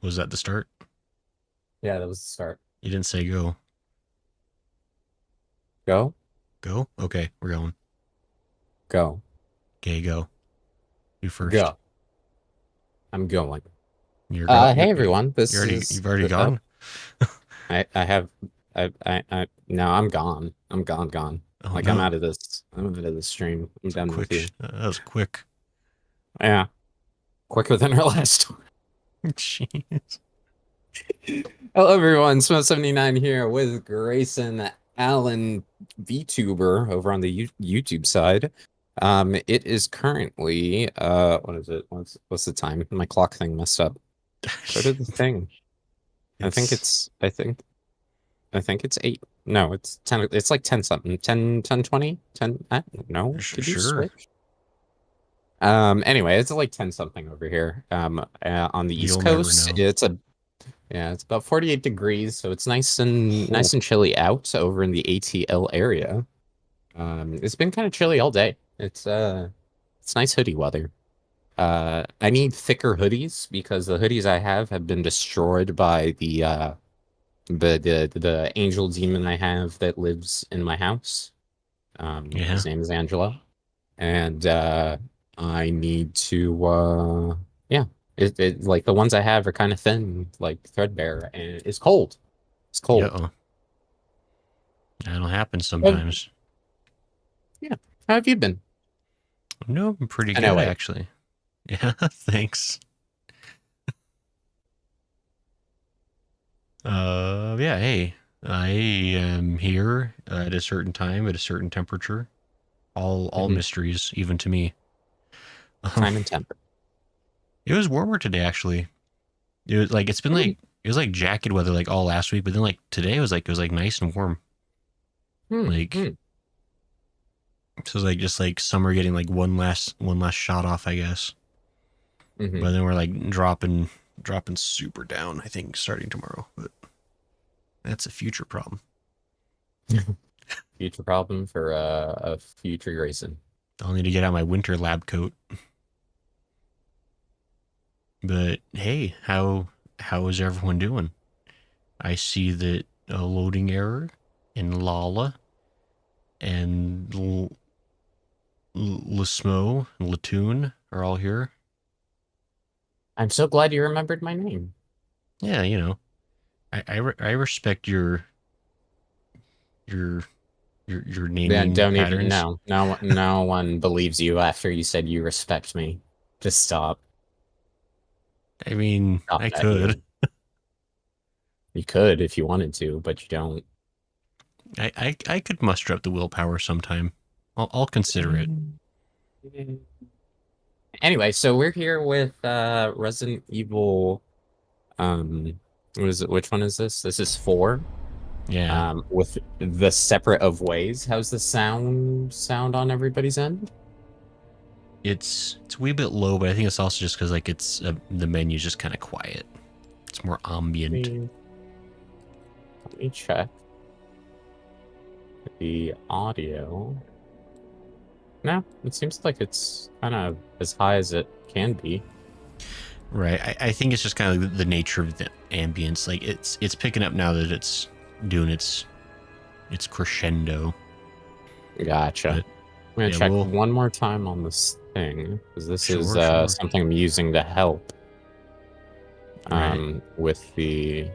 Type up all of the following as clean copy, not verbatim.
Was that the start? Yeah, that was the start. You didn't say go. Go, Go? Okay, we're going. go, Okay, go. You first. go. I'm going. You're go. Hey everyone, You this already. is You've already gone. I have no, I'm gone. I'm gone. Oh Like I'm no, out of this. I'm out of this stream. I'm it's a done with quick. you. That was quick. Yeah, quicker than our last one. Jeez. Hello everyone, Smoe79 here with Grayson Allen VTuber over on the YouTube side. It is currently what is it? What's the time? My clock thing messed up. So did the thing. I think It's it's I think it's 8. No, it's 10. It's like 10 something. 10, 10, 20, 10. I don't know. Could you sure. switch? Anyway, it's like 10 something over here. On the East You'll never Coast, know. it's about 48 degrees, so it's nice Oh, and chilly out over in the ATL area. It's been kind of chilly all day. It's nice hoodie weather. I need thicker hoodies because the hoodies I have been destroyed by the angel demon I have that lives in my house. yeah. His name is Angelo, and I need to yeah. Like the ones I have are kind of thin, like threadbare, and it's cold. It's Yeah. cold. That'll happen But sometimes. yeah, how have you been? No, I'm pretty I know. good Wait, actually. Yeah. Thanks. Yeah. Hey, I am here at a certain time at a certain temperature. All hmm mysteries, even to me. Um, time and temper. it was warmer today actually. It was like it's been Hmm, like it was like jacket weather like all last week, but then like today it was like nice and warm. Like hmm. so it was like just like summer getting like one last shot off, I guess. Hmm. But then we're like dropping super down, I think, starting tomorrow. But that's a future problem. Future problem for a future Grayson. I'll need to get out my winter lab coat. But hey, how is everyone doing? I see that a loading error in Lala and Smoe and Latoon are all here. I'm so glad you remembered my name. Yeah, I respect your your Yeah, naming don't even patterns. no one believes you after you said you respect me. Just stop. I mean, Stop I that could. even. You could if you wanted to, but you don't. I could muster up the willpower sometime. I'll consider it. Anyway, so we're here with Resident Evil what is it? Which one is this? This is 4. Yeah, With the separate of ways. How's the sound on everybody's end? it's a wee bit low, but I think it's also just because like the menu's just kind of quiet. It's more Let ambient. me let me check the audio. No, it seems like it's kind of as high as it can be. Right. I think it's just kind of the nature of the ambience. Like it's picking up now that it's doing its crescendo. Gotcha. But I'm gonna yeah, check we'll one more time on this thing because this is sure. something I'm using to help Right. with the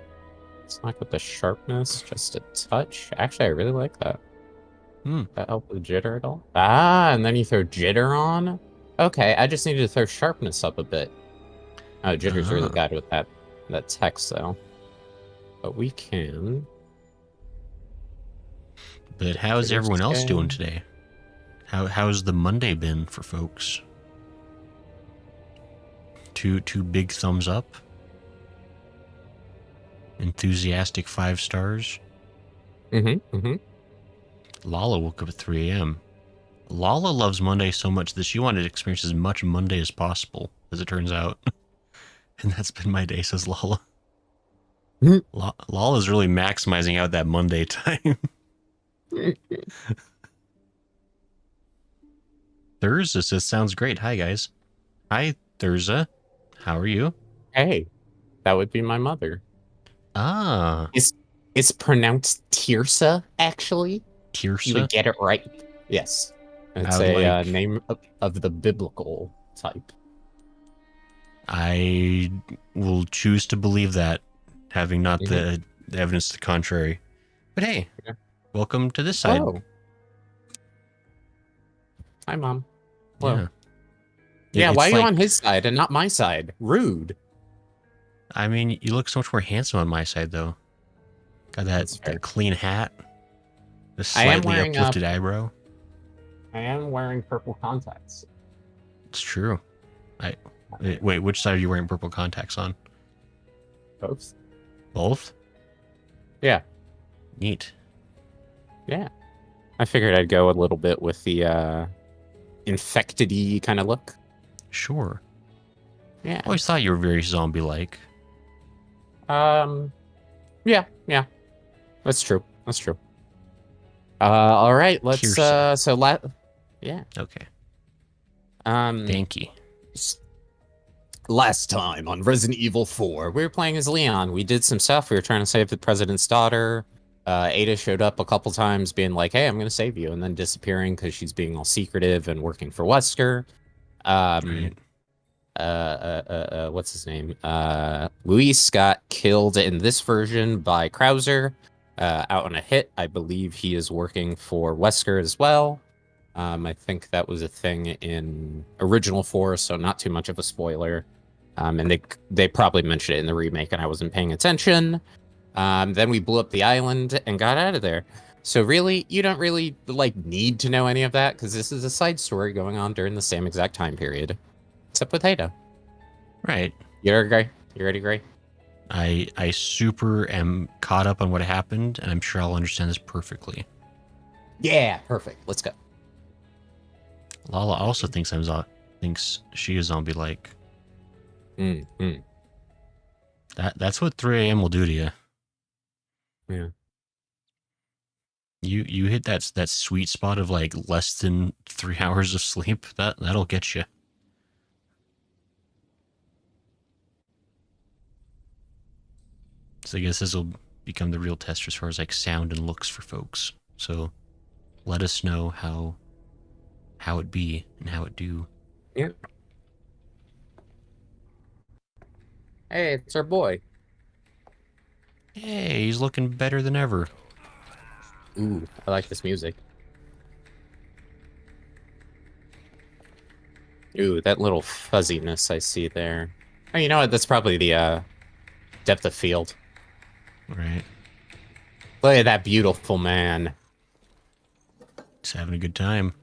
it's not with the sharpness, just a touch. Actually, I really like that. Hmm. That help with jitter at all? Ah, and then you throw jitter on. Okay, I just needed to throw sharpness up a bit. Oh, jitter's really Ah. bad with that text though. But we can But how's jitter everyone else doing scale. today? How's the Monday been for folks? Two big thumbs up. Enthusiastic 5 stars. Mm-hmm. Lala woke up at 3 a.m. Lala loves Monday so much that she wanted to experience as much Monday as possible, as it turns out. And that's been my day, says Lala. Lala's really maximizing out that Monday time. Thurza says, sounds great. Hi, guys. Hi, Thurza. How are you? Hey, That would be my mother. Ah, It's it's pronounced Tirsa, actually. You Tirsa. would get it right. Yes. I It's would a like. name of the biblical type. I will choose to believe that, having not Mhm. the evidence to the contrary. But hey, Yeah. welcome to this side. Whoa. Hi, Mom. Hello. Yeah. Yeah, why It's are you on like, his side and not my side? Rude. I mean, you look so much more handsome on my side, though. Got That's fair. that clean hat, the I am slightly wearing uplifted eyebrow. I am wearing purple contacts. It's true. I wait. Which side are you wearing purple contacts on? Both. Both. Yeah. Neat. Yeah. I figured I'd go a little bit with the infected-y kind of look. Sure. Yeah. Always thought you were very zombie-like. Um yeah, yeah. That's true. That's true. All right, let's Tirsa. yeah. Okay. Um Thank you. Last time on Resident Evil 4, we were playing as Leon. We did some stuff. We were trying to save the president's daughter. Ada showed up a couple times being like, hey, I'm going to save you, and then disappearing because she's being all secretive and working for Wesker. Right. What's his name? Luis got killed in this version by Krauser out on a hit. I believe he is working for Wesker as well. I think that was a thing in original 4, so not too much of a spoiler. And they probably mentioned it in the remake, and I wasn't paying attention. Then we blew up the island and got out of there. So really, you don't really like need to know any of that because this is a side story going on during the same exact time period, except with Ada. Right. You ready, Gray? I super am caught up on what happened, and I'm sure I'll understand this perfectly. Yeah, perfect. Let's go. Lala also thinks she is zombie-like. Mm-hmm. That's what 3 a.m. will do to you. Yeah. You hit that sweet spot of like less than 3 hours of sleep. That'll get you. So I guess this will become the real test as far as like sound and looks for folks. So let us know how it be and how it do. Yeah. Hey, it's our boy. Hey, he's looking better than ever. Ooh, I like this music. Ooh, that little fuzziness I see there. Oh, you know what? That's probably the depth of field. Right. Look at that beautiful man. Just having a good time.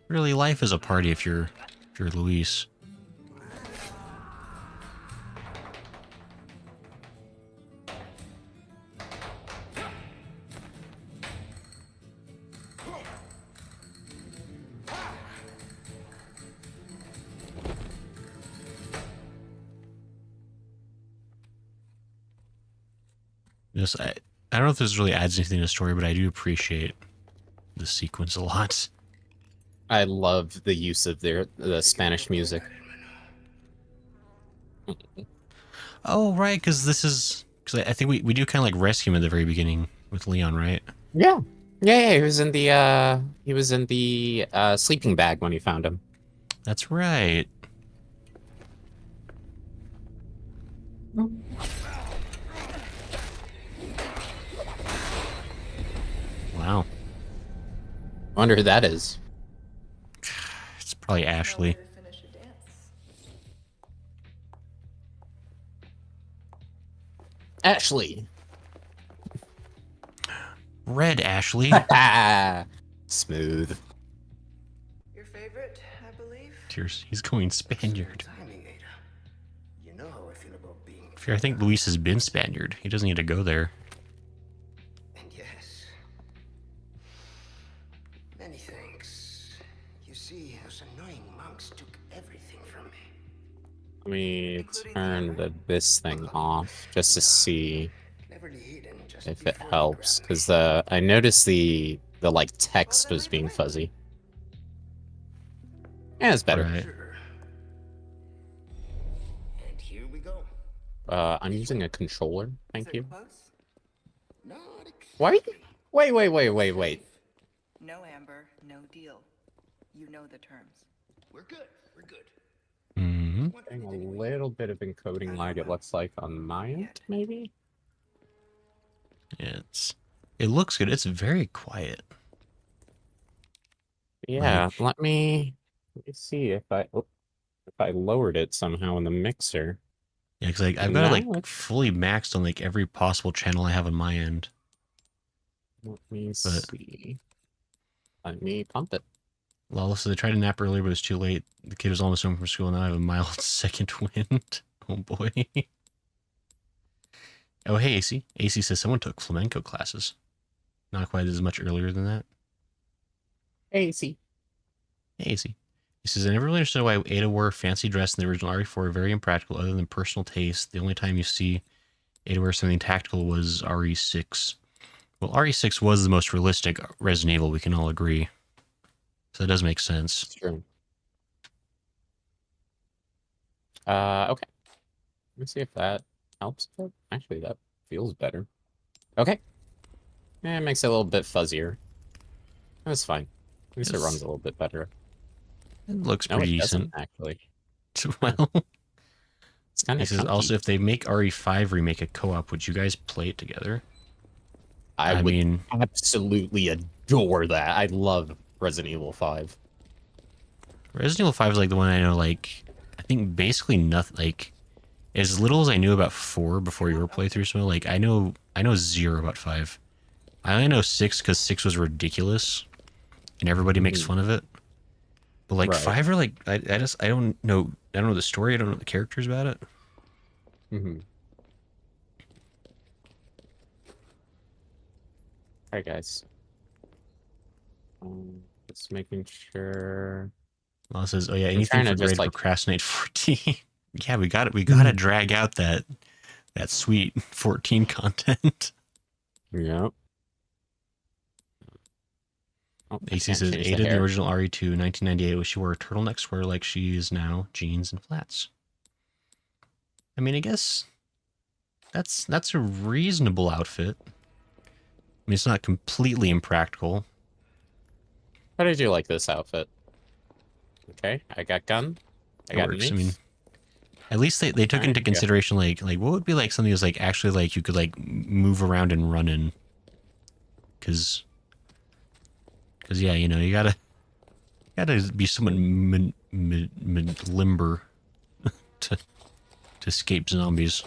Really, life is a party if you're Luis. Yes, I don't know if this really adds anything to the story, but I do appreciate the sequence a lot. I love the use of the Spanish music. Oh, right, because I think we do kind of like rescue him at the very beginning with Leon, right? Yeah. Yeah, he was in the sleeping bag when he found him. That's right. Wow. Wonder who that is. It's probably Ashley. Ashley. Red Ashley. Smooth. Your favorite, I believe. Tears. He's going Spaniard. Timing, Ada. You know how I feel about being. I think Luis has been Spaniard. He doesn't need to go there. And yes, many thanks. You see, those annoying monks took everything from me. Let me turn this thing off just to see Cleverly hidden just if it before you helps, grabbed because me. I noticed the like text was being fuzzy. Yeah, it's better. Right. Sure. we go. I'm using a controller. Thank Is it you. close? Not Why? exactly. Wait. No, Amber, no deal. You know the terms. We're good. We're good. Mm-hmm. Want Getting a anything we- little bit of encoding lag, it looks like, on my end, maybe? Yeah, it looks good. It's very quiet. Yeah, let me see if I lowered it somehow in the mixer. Yeah, because like I've got it No, like fully maxed on like every possible channel I have on my end. let me But- see. Let me pump it. Lala says I tried to nap earlier, but it was too late. The kid was almost home from school, and now I have a mild second wind. Oh boy. Oh hey AC. AC says someone took flamenco classes. Not quite as much earlier than that. Hey, see. Hey AC. He says I never really understood why Ada wore fancy dress in the original RE4. Very impractical, other than personal taste. The only time you see Ada wear something tactical was RE6. Well, RE6 was the most realistic Resident Evil. We can all agree. So that does make sense. It's true. Okay. Let me see if that helps. Actually, that feels better. Okay. Yeah, it makes it a little bit fuzzier. That's fine. At least it Yes. runs a little bit better. It looks No, pretty it decent. doesn't, actually. Well, It's kind he of says also if they make RE5 remake a co-op, would you guys play it together? I would mean, absolutely adore that. I love Resident Evil 5. Resident Evil 5 is like the one I know, like, I think basically nothing, like, as little as I knew about 4 before your playthrough, so like, I know 0 about 5. I only know 6 because 6 was ridiculous, and everybody makes fun of it. But like, Right. 5 are like, I don't know the story, I don't know the characters about it. Mm-hmm. Alright, guys. Just making sure. Law says, "Oh yeah, I'm anything trying to for just, grade like- procrastinate 14." Yeah, we got it. We gotta drag out that sweet 14 content. Yep. Oh, I AC can't says, change the Ada in the hair. original RE2 1998 was she wore a turtleneck sweater like she is now, jeans and flats. I mean, I guess that's a reasonable outfit. I mean, it's not completely impractical. How did you like this outfit? Okay, I got gun. I It got works. knife. I mean, at least they took Alright, into yeah. consideration like what would be like something that's like actually like you could like move around and run in. Cause yeah, you know, you gotta be somewhat limber to escape zombies.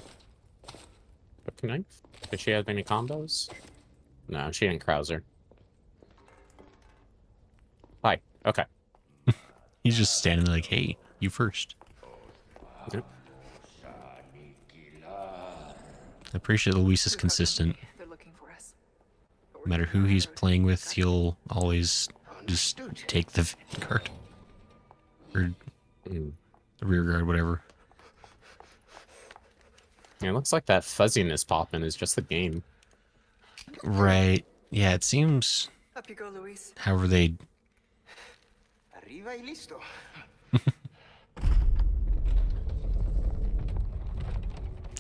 Quick knife. Did she have any combos? No, she didn't Krauser. Hi. Okay. He's just standing there like, hey, you first. Yep. I appreciate Luis is consistent. They're looking for us. No matter who he's playing with, he'll always just take the vanguard. Or Mm. the rear guard, whatever. Yeah, it looks like that fuzziness popping is just the game. Right. Yeah, it seems, Up you go, Luis. however they... Arriba y listo.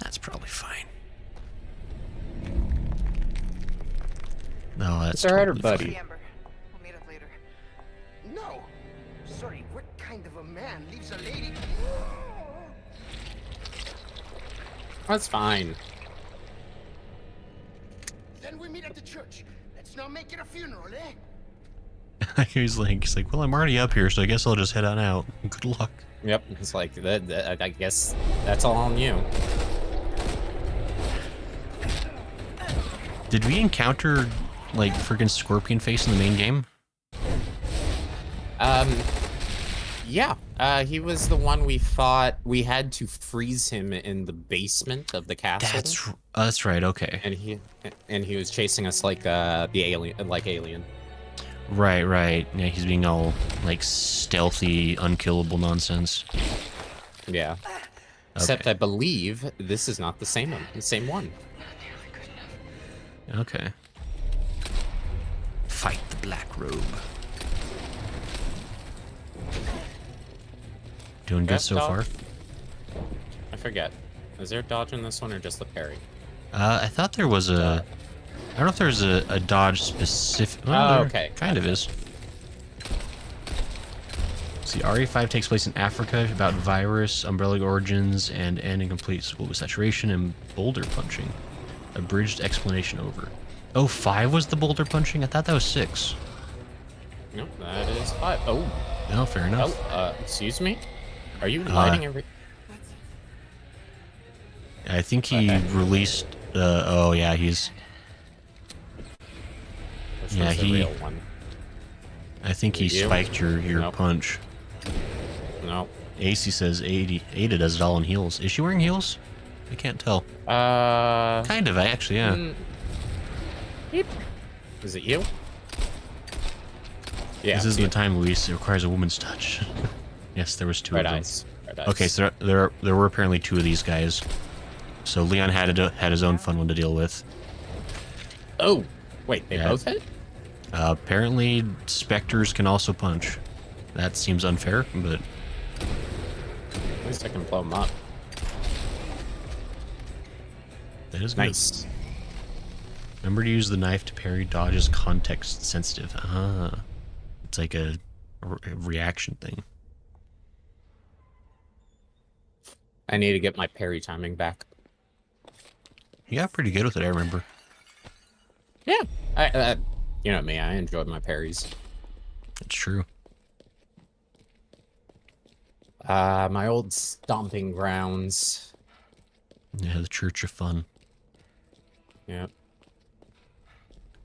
That's probably fine. No, that's It's alright, totally buddy. fine. Amber. We'll meet up later. No. Sorry, what kind of a man leaves a lady? That's fine. Then we meet at the church. Let's not make it a funeral, eh? he's like, well, I'm already up here, so I guess I'll just head on out. Good luck. Yep. It's like that. I guess that's all on you. Did we encounter, like, freaking Scorpion Face in the main game? Yeah. He was the one we thought we had to freeze him in the basement of the castle. That's right. Okay. And he was chasing us like the alien. Right. Yeah, he's being all like stealthy, unkillable nonsense. Yeah. Except I believe this is not the same one. The same one. Okay. Fight the Black Robe. Doing good Yep, so dog. far. I forget. Is there a dodge in this one or just the parry? I thought there was a... I don't know if there's a dodge specific... Well, Oh, there okay. kind of is. See, RE5 takes place in Africa, about virus, umbrella origins, and incomplete school saturation and boulder punching. Abridged explanation over. Oh, 5 was the boulder punching? I thought that was 6. Nope, that is 5. Oh, No, fair enough. excuse me? Are you lighting every... I think he Okay. released... oh, yeah, he's... Which Yeah, one's the he- real one? I think he You? spiked your Nope. punch. No. AC says Ada does it all in heels. Is she wearing heels? I can't tell. Kind of, actually, yeah. Beep. Is it you? Yeah. This isn't you. the time, Luis. It requires a woman's touch. Yes, there was 2 Red of them. eyes. Red eyes. Okay, so there were apparently 2 of these guys. So Leon had his own fun one to deal with. Oh, wait, they Yeah. both hit? Apparently, specters can also punch. That seems unfair, but At least I can blow them up. that is good. Nice. Remember to use the knife to parry dodges context sensitive. Ah, it's like a reaction thing. I need to get my parry timing back. You got pretty good with it, I remember. Yeah. You know me, I enjoyed my parries. It's true. My old stomping grounds. Yeah, the Church of Fun. Yep.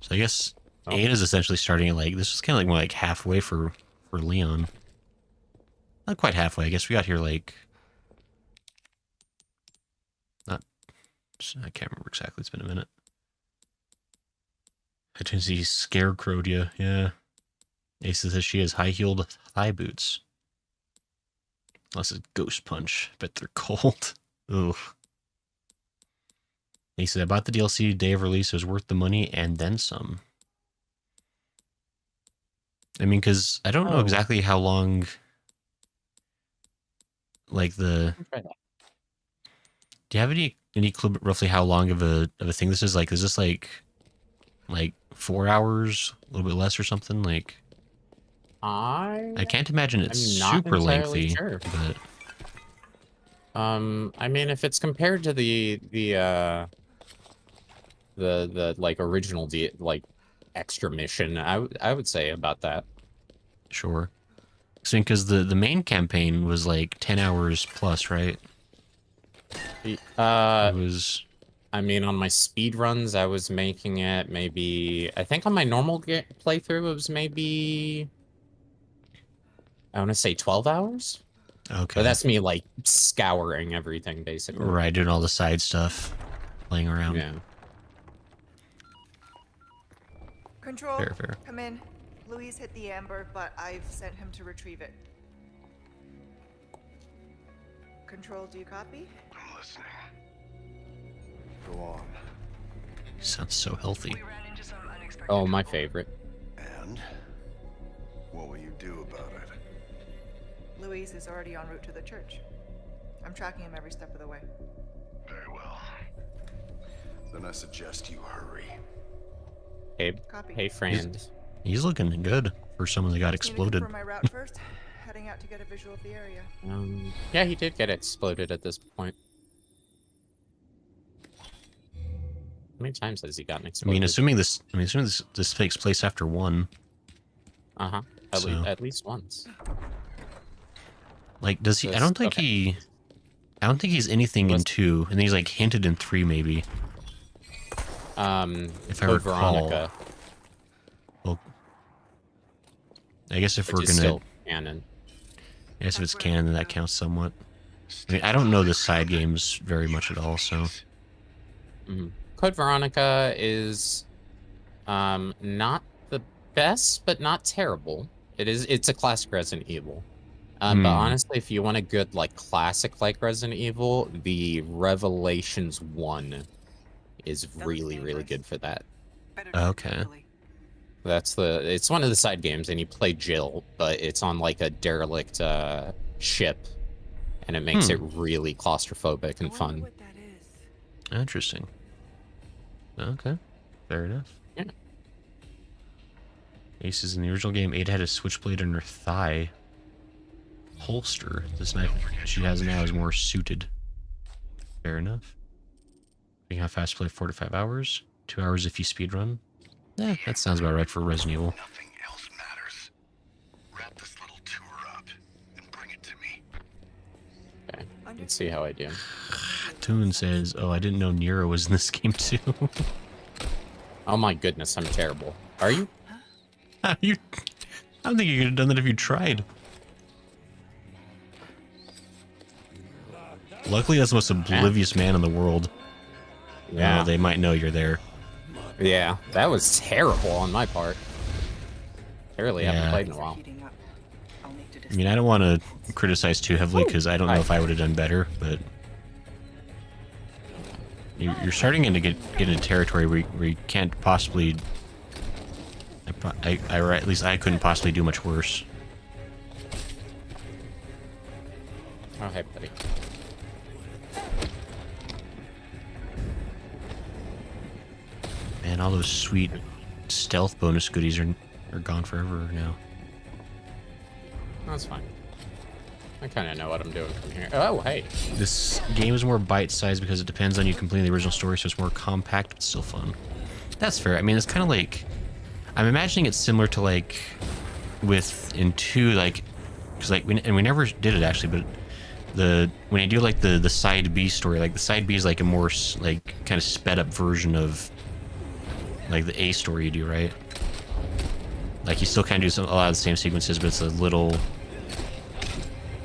So I guess Oh. Ada's essentially starting at like this is kind of like more like halfway for Leon. Not quite halfway. I guess we got here like not. I can't remember exactly. It's been a minute. I didn't see scarecrowed you. Yeah. Ace says she has high-heeled thigh boots. Unless it's ghost punch. Bet they're cold. Ugh. He said, I bought the DLC day of release. It was worth the money and then some. I mean, because I don't know Oh. exactly how long, like the... Try that. Do you have any clue roughly how long of a thing this is? Like, is this like 4 hours, a little bit less or something? Like, I can't imagine it's I'm not super entirely lengthy, sure. but I mean, if it's compared to the like original like extra mission, I would say about that. sure. Because the main campaign was like 10 hours plus, right? It was... I mean, on my speed runs, I was making it maybe. I think on my normal playthrough, it was maybe. I want to say 12 hours. Okay. But that's me like scouring everything basically. Right, doing all the side stuff, playing around. Yeah. Control, Fair. come in. Louise hit the amber, but I've sent him to retrieve it. Control, do you copy? I'm listening. Go on. Sounds so healthy. We ran into some unexpected Oh, my trouble. favorite. And? What will you do about it? Louise is already en route to the church. I'm tracking him every step of the way. Very well. Then I suggest you hurry. Hey, Copy. hey, friend. He's looking good for someone that got Just need to exploded. confirm my route first. Heading out to get a visual of the area. Yeah, he did get exploded at this point. How many times has he gotten I exploded? mean, assuming this takes place after 1. Uh-huh. So- At least once. Like, does he? I This- don't think okay. I don't think he's anything in Let's- 2, and he's like hinted in 3 maybe. If I Code recall. Veronica, Well, I guess if which we're is gonna, still canon. I guess if it's canon, then that counts somewhat. I mean, I don't know the side games very much at all, so Code Veronica is not the best, but not terrible. It's a classic Resident Evil. But honestly, if you want a good like classic like Resident Evil, the Revelations 1 is really good for that. okay. It's one of the side games, and you play Jill, but it's on like a derelict ship, and it makes it really claustrophobic and fun. What that is. Interesting. Okay, fair enough. Yeah. Aces in the original game, Ada had a switchblade in her thigh holster. This knife she has now is more suited. Fair enough. Being how fast to play 4 to 5 hours. 2 hours if you speedrun. Yeah, that sounds about right for Resident Evil. Nothing else matters. Wrap this little tour up and bring it to me. Okay, let's see how I do. Toon says, "Oh, I didn't know Nero was in this game too." Oh my goodness, I'm terrible. Are you? I don't think you could have done that if you tried. Luckily, that's the most oblivious man in the world. Yeah. They might know you're there. Yeah, that was terrible on my part. I really haven't Yeah. played in a while. Heating up. I'll need to I mean, I don't want to criticize too heavily because I don't know if I would have done better, but you're starting to get into territory where you can't possibly. Or at least I couldn't possibly do much worse. Oh, hey, buddy. Man, all those sweet stealth bonus goodies are gone forever now. That's fine. I kind of know what I'm doing from here. Oh, hey. This game is more bite-sized because it depends on you completing the original story, so it's more compact but still fun. That's fair. I mean, it's kind of like... I'm imagining it's similar to, like, with in 2, like... Because, like, we never did it, actually, but when you do, like, the side B story, like, the side B is, like, a more, like, kind of sped-up version of, like, the A story you do, right? Like, you still kind of do a lot of the same sequences, but it's a little...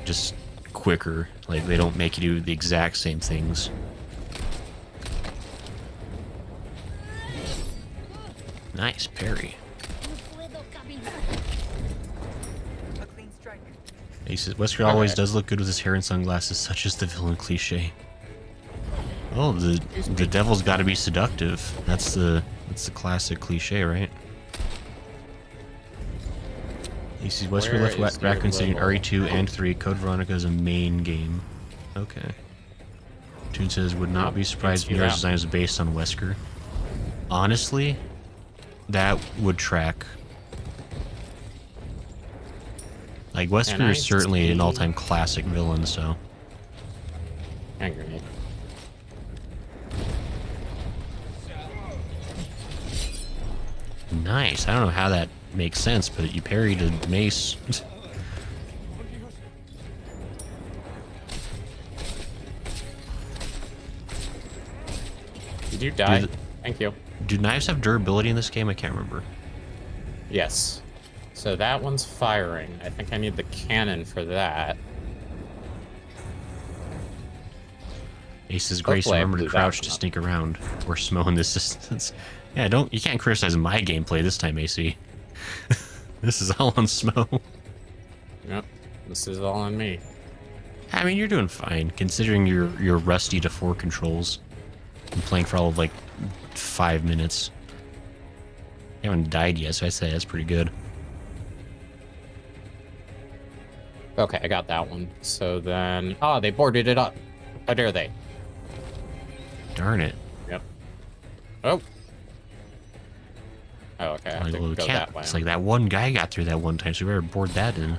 just quicker. Like, they don't make you do the exact same things. Nice parry. a clean strike. He says Wesker always does look good with his hair and sunglasses, such as the villain cliche. Oh, the devil's got to be seductive. That's the classic cliche, right? He sees Wesker Where left is back your considering level? RE2 and 3. Code Veronica is a main game. Okay. Toon says, would not be surprised if you Nero's out. design was based on Wesker. Honestly, that would track. Like, And Wesker I is certainly an see- all-time classic villain, so... Hand grenade. Nice. I don't know how that makes sense, but you parried a mace. Did you die? Dude, Thank you. Do knives have durability in this game? I can't remember. Yes. So that one's firing. I think I need the cannon for that. Ace's Grace, Hopefully I remember to blew that crouch one to up. sneak around. Or Smoe in this distance. Yeah, you can't criticize my gameplay this time, AC. This is all on Smoe. Yep. This is all on me. I mean, you're doing fine, considering you're rusty to 4 controls. I'm playing for all of, like, 5 minutes. You haven't died yet, so I'd say that's pretty good. Okay, I got that one. So then... Oh, they boarded it up. How dare they? Darn it. Yep. Oh. Oh, okay. I have Like, to well, we go can't. that way. It's like that one guy got through that one time, so we better board that in.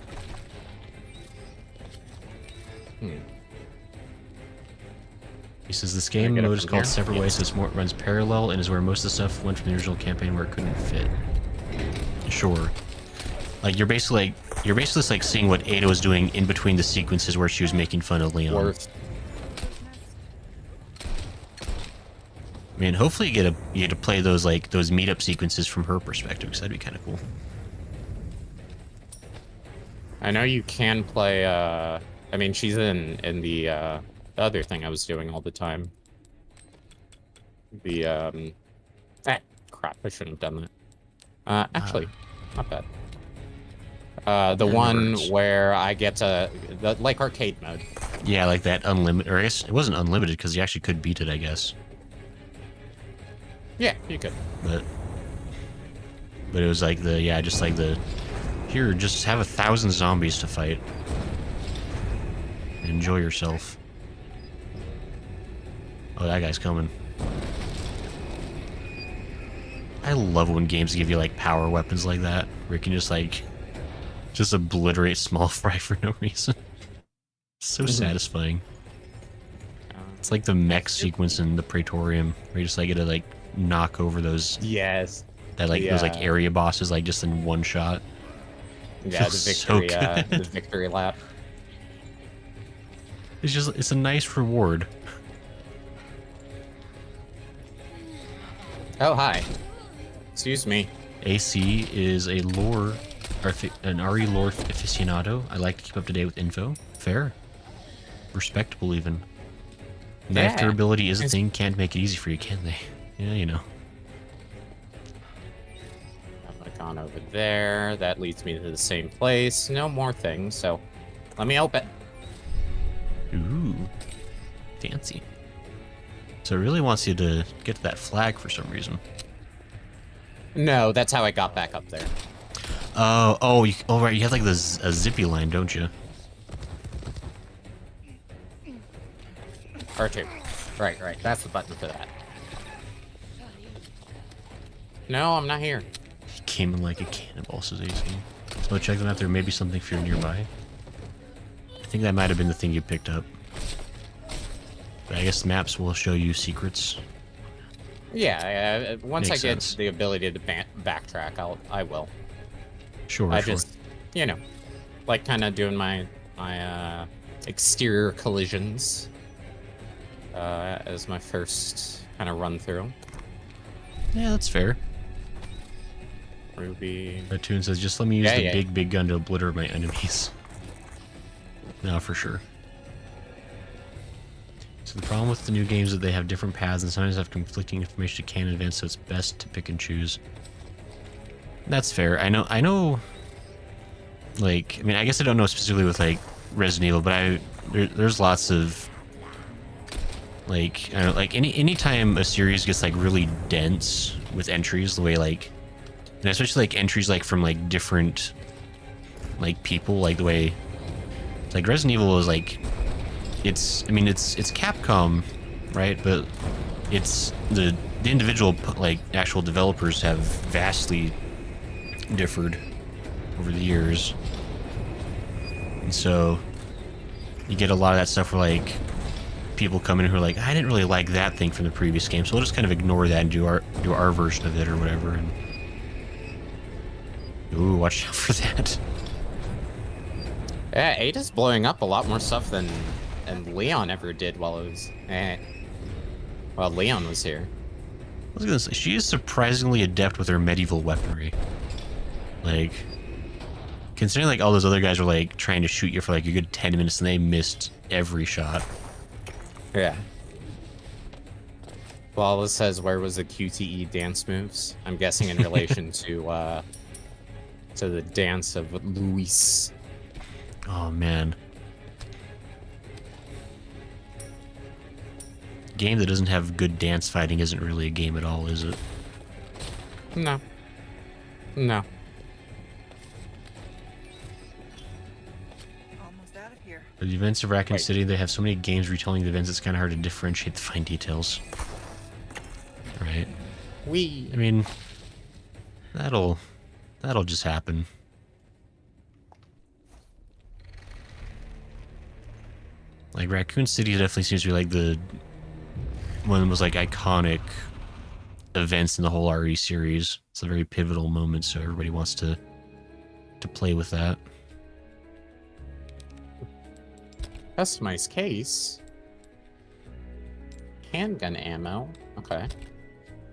He says this game get it mode is from called here? Separate Ways, so it's more, runs parallel and is where most of the stuff went from the original campaign where it couldn't fit. Sure. Like you're basically like seeing what Ada was doing in between the sequences where she was making fun of Leon. Worth. I mean, hopefully you get to play those meetup sequences from her perspective, because that'd be kind of cool. I know you can play, I mean, she's in the other thing I was doing all the time. The, crap, I shouldn't have done that. Actually, not bad. The one works. where I get to, like arcade mode. Yeah, like that unlimited, or I guess it wasn't unlimited, because you actually could beat it, I guess. Yeah, you could. But it was like just like here, just have 1,000 zombies to fight. Enjoy yourself. Oh, that guy's coming. I love when games give you like power weapons like that, where you can just like just obliterate small fry for no reason. So satisfying. It's like the mech sequence in the Praetorium, where you just like get to like knock over those Yes. those like area bosses like just in one shot. Yeah, the Feels so victory, good. the victory lap. It's a nice reward. Oh, hi. Excuse me. AC is a lore, an RE lore aficionado. I like to keep up to date with info. Fair. Respectable, even. Knife Yeah. durability is a thing. Can't make it easy for you, can they? Yeah, you know. I've gone over there. That leads me to the same place. No more things, so let me open. Ooh. Fancy. So it really wants you to get to that flag for some reason. No, that's how I got back up there. Oh, right, you have like a zippy line, don't you? R2. Right. That's the button for that. No, I'm not here. He came in like a cannonball, says AC. So check them out. There may be something for you nearby. I think that might have been the thing you picked up. But I guess maps will show you secrets. Yeah, once Makes I get sense. the ability to backtrack, I will. Sure, I sure. just, like kind of doing my exterior collisions as my first kind of run through. Yeah, that's fair. Ruby. Ratoon says, just let me use Yeah, the yeah. big gun to obliterate my enemies. No, for sure. So the problem with the new games is that they have different paths and sometimes have conflicting information to canon events, so it's best to pick and choose. That's fair. I know. Like, I mean, I guess I don't know specifically with like Resident Evil, but there's lots of like, I don't know, like anytime a series gets like really dense with entries, the way like, and especially like entries like from like different like people, like the way like Resident Evil is like, it's Capcom, right? But it's the individual like actual developers have vastly differed over the years, and so you get a lot of that stuff where like people come in who are like, I didn't really like that thing from the previous game, so we'll just kind of ignore that and do our version of it or whatever. And ooh, watch out for that. Yeah, Ada's blowing up a lot more stuff than Leon ever did while Leon was here. I was gonna say, she is surprisingly adept with her medieval weaponry. Like, considering like all those other guys were like trying to shoot you for like a good 10 minutes and they missed every shot. Yeah. Flawless says, where was the QTE dance moves? I'm guessing in relation to the dance of Luis. Oh man. Game that doesn't have good dance fighting isn't really a game at all, is it? No. Almost out of here. The events of Raccoon Wait. City, they have so many games retelling the events, it's kind of hard to differentiate the fine details. Right? I mean, that'll just happen. Like, Raccoon City definitely seems to be like the one of the most like iconic events in the whole RE series. It's a very pivotal moment, so everybody wants to play with that. Customized case. Handgun ammo. Okay.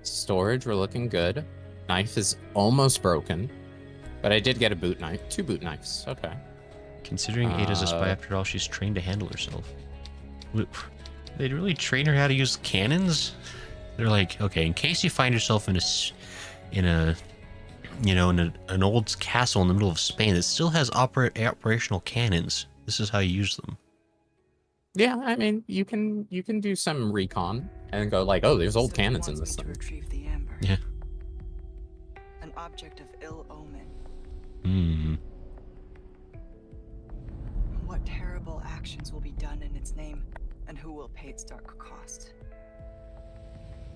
Storage, we're looking good. Knife is almost broken. But I did get a boot knife. 2 boot knives. Okay. Considering Ada's a spy, after all, she's trained to handle herself. They'd really train her how to use cannons? They're like, okay, in case you find yourself in an old castle in the middle of Spain that still has operational cannons, this is how you use them. Yeah, I mean, you can do some recon and go like, oh, there's old Someone cannons in wants this me thing. to retrieve the amber. Yeah. An object of ill omen. Hmm. What terrible actions will be done in its name, and who will pay its dark cost?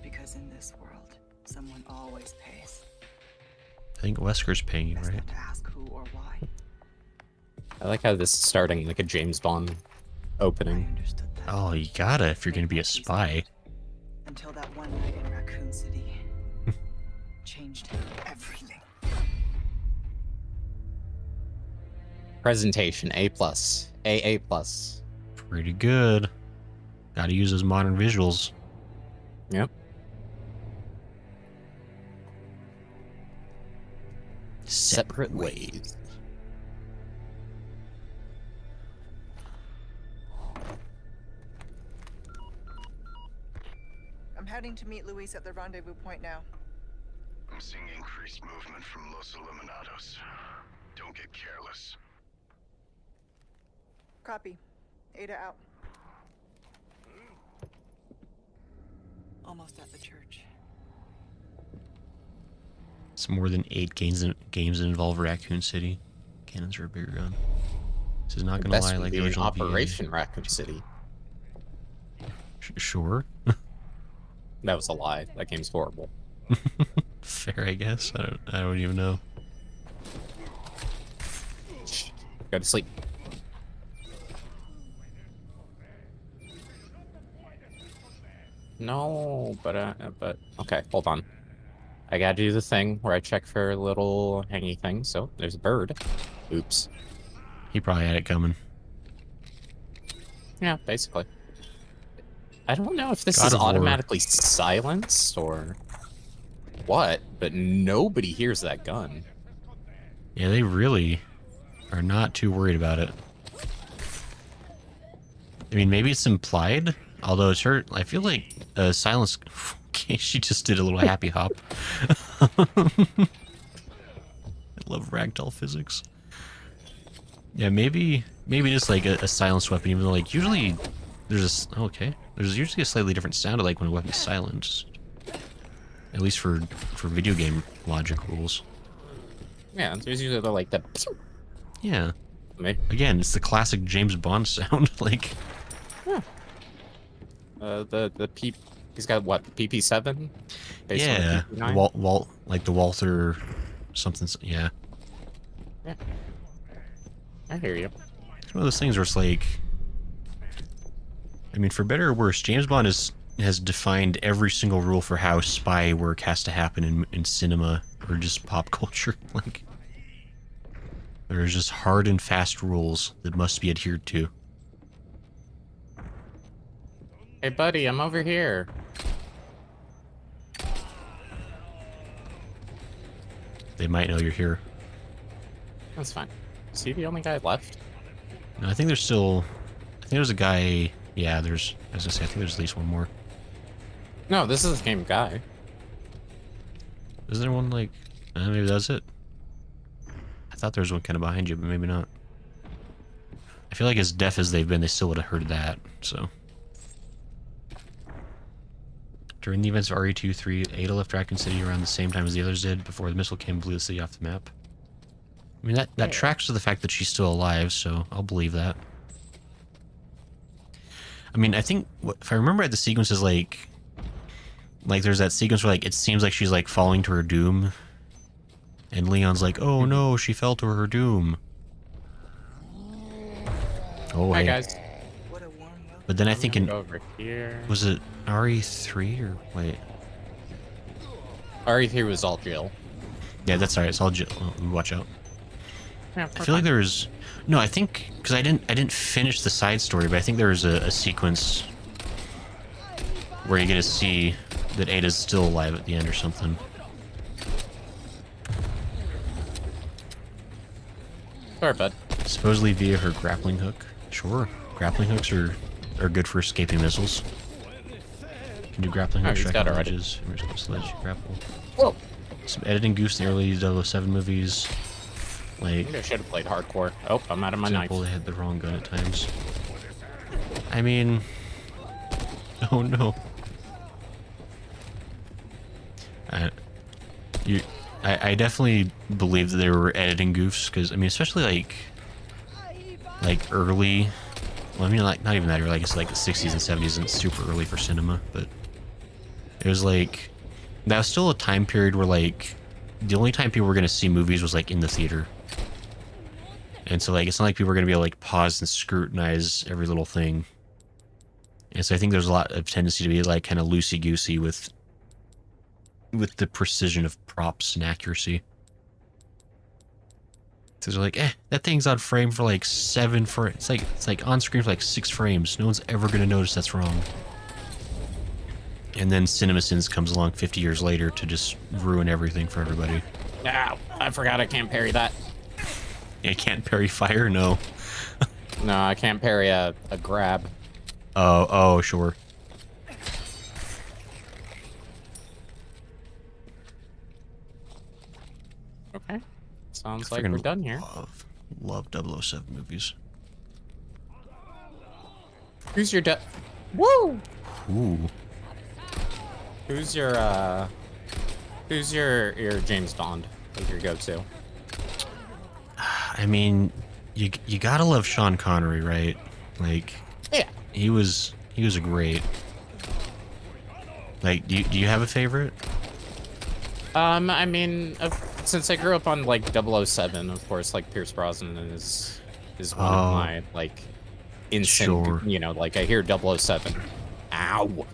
Because in this world, someone always pays. I think Wesker's paying you, Best right? not to ask who or why. I like how this is starting like a James Bond I opening. understood that. Oh, you gotta if you're gonna be a spy. Until that one night in Raccoon City changed everything. Presentation A+, AA+. Pretty good. Gotta use those modern visuals. Yep. Separate ways. I'm heading to meet Luis at the rendezvous point now. I'm seeing increased movement from Los Eliminados. Don't get careless. Copy. Ada out. Almost at the church. It's more than 8 games that involve Raccoon City. Cannons are a bigger gun. This is not The gonna best lie, would like be the in original PA. Operation Raccoon City. Sure. That was a lie. That game's horrible. Fair, I guess. I don't even know. Shh. Go to sleep. No, but okay, hold on. I gotta do the thing where I check for little hangy things. So there's a bird. Oops. He probably had it coming. Yeah, basically. I don't know if this God is of War. automatically silenced or what, but nobody hears that gun. Yeah, they really are not too worried about it. I mean, maybe it's implied, although it's her. I feel like silence. Okay, she just did a little happy hop. I love ragdoll physics. Yeah, maybe it's like a silenced weapon, even though like usually there's a okay. There's usually a slightly different sound like when a weapon's silenced. At least for video game logic rules. Yeah, there's usually like the. Yeah. Maybe. Again, it's the classic James Bond sound. Like. The P. He's got what? The PP7. Based on the Yeah. PP9? Like the Walther something. Yeah. Yeah. I hear you. It's one of those things where it's like. I mean, for better or worse, James Bond has defined every single rule for how spy work has to happen in cinema or just pop culture. Like, there's just hard and fast rules that must be adhered to. Hey, buddy, I'm over here. They might know you're here. That's fine. Is he the only guy left? No, I think there's still. I think there's a guy. Yeah, there's. As I say, I think there's at least one more. No, this is the same guy. Is there one like? Maybe that's it. I thought there was one kind of behind you, but maybe not. I feel like as deaf as they've been, they still would have heard that. So. During the events of RE-2-3, Ada left Raccoon City around the same time as the others did, before the missile came and blew the city off the map. I mean, that tracks to the fact that she's still alive, so I'll believe that. I mean, I think, if I remember right, the sequence is like there's that sequence where, like, it seems like she's, like, falling to her doom. And Leon's like, oh no, she fell to her doom. Oh, Hi, hey. guys. What a warm welcome. But then I think in... Go over here. Was it RE3 or... Wait. RE3 was all Jill. Yeah, that's alright. It's all... Oh, watch out. Yeah, I feel like there was... No, I think... Because I didn't finish the side story, but I think there was a sequence where you get to see that Ada's still alive at the end or something. Sorry, bud. Supposedly via her grappling hook. Sure. Grappling hooks are good for escaping missiles. Can do grappling Oh, hooks, he's strike got on it already. ledges, sledge, grapple. Whoa! Some editing goofs in the early 007 movies. I Like... think I should have played hardcore. Oh, I'm out of my For knife. example, they had the wrong gun at times. I mean... Oh no. I definitely believe that they were editing goofs, because, I mean, especially, like... like early. Well, I mean, like not even that early. I guess like the 60s and 70s isn't super early for cinema, but it was like that was still a time period where like the only time people were gonna see movies was like in the theater. And so, like, it's not like people are going to be able to, like, pause and scrutinize every little thing. And so I think there's a lot of tendency to be, like, kind of loosey-goosey with the precision of props and accuracy. So they're like, that thing's on frame for, like, 7 frames. It's like on screen for, like, 6 frames. No one's ever going to notice that's wrong. And then CinemaSins comes along 50 years later to just ruin everything for everybody. Ow, I forgot I can't parry that. You can't parry fire? No. No, I can't parry a grab. Oh, sure. Okay. Sounds like we're done here. Love 007 movies. Who's your Woo! Ooh. Who's your James Bond? Who's your go-to? I mean, you gotta love Sean Connery, right? Like, Yeah. he was a great. Like, do you have a favorite? I mean, since I grew up on like 007, of course, like Pierce Brosnan is one of my like instant. Sure. You know, like I hear 007, ow.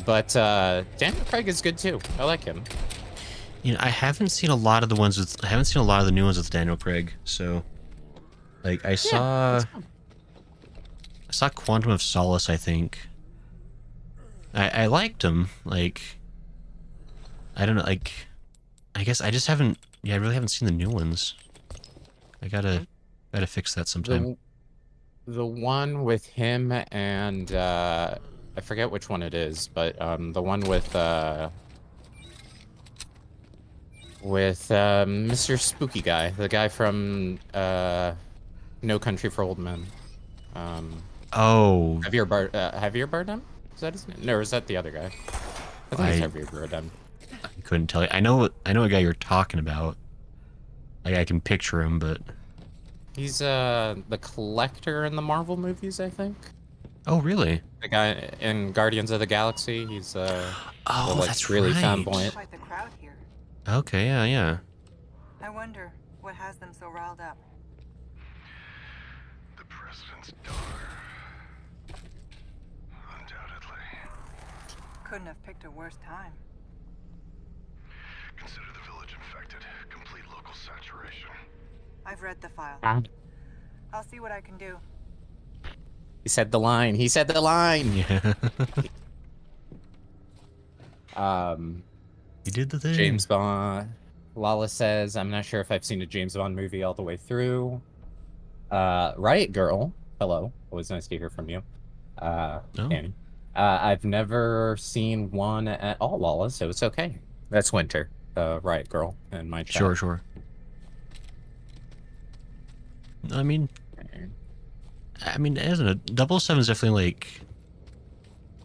But Daniel Craig is good too. I like him. You know, I haven't seen a lot of the new ones with Daniel Craig. So, like, I saw Quantum of Solace. I think I liked him. Like, I don't know. Like, I guess I just haven't. Yeah, I really haven't seen the new ones. I gotta fix that sometime. The one with him and I forget which one it is, but the one with Mr. Spooky Guy, the guy from No Country for Old Men. Oh, Javier Bardem? Is that his name? No, or is that the other guy? I think it's Javier Bardem. I couldn't tell you. I know a guy you're talking about. Like, I can picture him, but He's the collector in the Marvel movies, I think. oh, really? The guy in Guardians of the Galaxy. He's That's really right. fanboyant. Quite the crowd here. Okay, yeah. I wonder what has them so riled up. The president's daughter. Undoubtedly. Couldn't have picked a worse time. Consider the village infected. Complete local saturation. I've read the file. I'll see what I can do. He said the line. He said the line. Yeah. He did the thing. James Bond. Lala says, I'm not sure if I've seen a James Bond movie all the way through. Riot Girl. Hello. Always nice to hear from you. Annie. I've never seen one at all, Lala, so it's okay. That's Winter, Riot Girl, in my chat. Sure. I mean, as a 007 is definitely like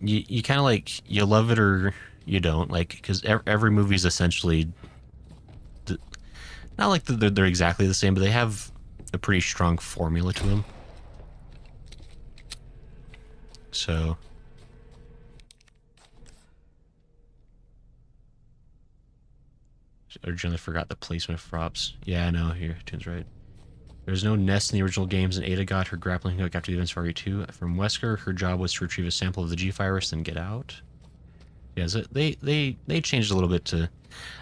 you kind of like you love it or you don't, like, because every movie is essentially not like they're exactly the same, but they have a pretty strong formula to them. So I originally forgot the placement of props. Yeah, I know. Here, Toon's right. There's no nest in the original games, and Ada got her grappling hook after the events of RE2 from Wesker. Her job was to retrieve a sample of the G virus and get out. Yeah, so they changed a little bit to.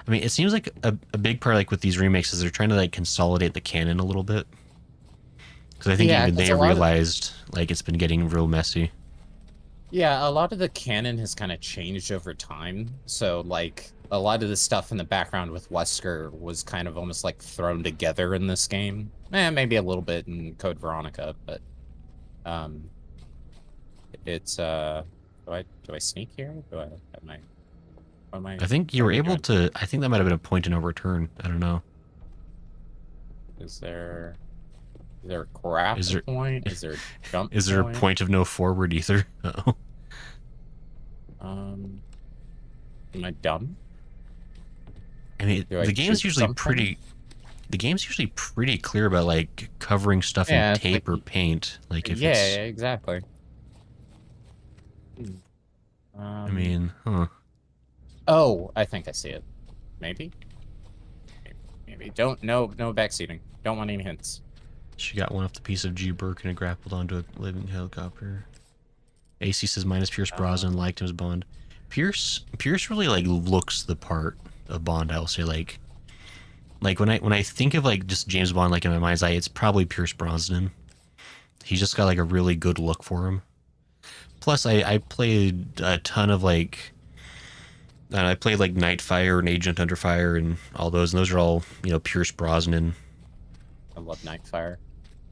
I mean, it seems like a big part, like with these remakes, is they're trying to like consolidate the canon a little bit. Because I think even they realized like it's been getting real messy. Yeah, a lot of the canon has kind of changed over time. So like a lot of the stuff in the background with Wesker was kind of almost like thrown together in this game. Maybe a little bit in Code Veronica, but it's do I sneak here? I think you were able to. I think that might have been a point of no return. I don't know. Is there a grapple point? Is there a jump? Is there a point of no forward either? Uh-oh. Am I dumb? I mean, the game's usually something? pretty. the game's usually pretty clear about like covering stuff Yeah, in it's tape like- or paint. Like if Yeah, it's, exactly. I mean, huh? Oh, I think I see it. Maybe. Maybe. Don't. No backseating. Don't want any hints. She got one off the piece of G. Birkin and grappled onto a living helicopter. AC says minus Pierce Brosnan liked him as Bond. Pierce really like looks the part of Bond. I'll say like when I think of like just James Bond like in my mind's eye, it's probably Pierce Brosnan. He's just got like a really good look for him. Plus, I played a ton of like. I played like Nightfire and Agent Under Fire and all those, and those are all, you know, Pierce Brosnan. I love Nightfire.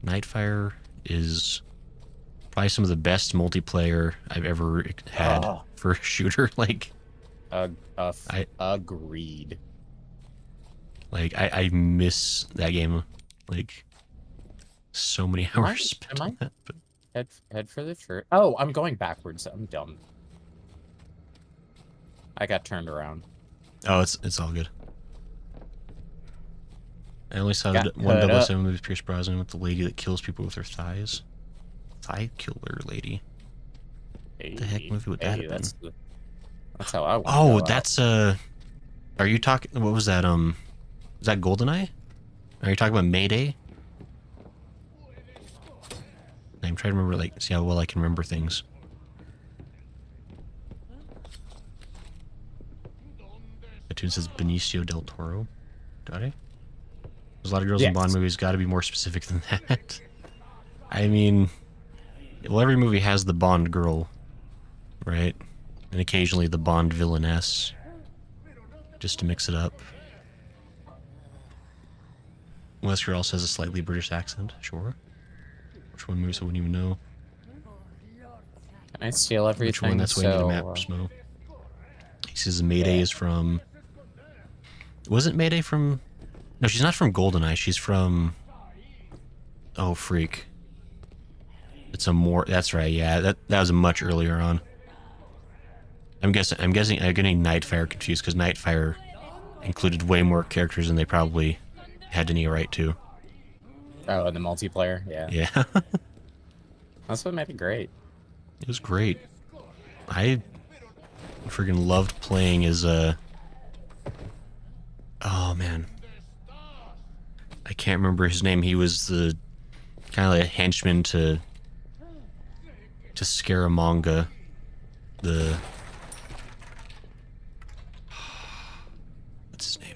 Nightfire is probably some of the best multiplayer I've ever had for a shooter. Like, Agreed. Like I miss that game. Like, so many hours spent on that. But Head for the church. Oh, I'm going backwards. I'm dumb. I got turned around. oh, it's all good. I only saw Got one cut up. 007 movie with Pierce Brosnan with the lady that kills people with her thighs. Thigh killer lady. The heck movie would that have been? That's how I want Oh, that's are you talking? What was that? Is that GoldenEye? Are you talking about Mayday? I'm trying to remember, like, see how well I can remember things. The tune says Benicio del Toro. Got it? There's a lot of girls in Bond movies. Got to be more specific than that. I mean, well, every movie has the Bond girl, right? And occasionally the Bond villainess, just to mix it up. Wesker also has a slightly British accent, sure. Which one moves I wouldn't even know. Can I steal everything? Which one? That's why I need a map for Smoe. He says Mayday is from... Wasn't Mayday from... No, she's not from GoldenEye. She's from... Oh, freak. It's a more... That's right, yeah. That was a much earlier on. I'm getting Nightfire confused, because Nightfire included way more characters than they probably had any right to. Oh, and the multiplayer? Yeah. Yeah. That's what made it great. It was great. I freaking loved playing as oh man. I can't remember his name. He was the kind of like a henchman to Scaramanga. What's his name?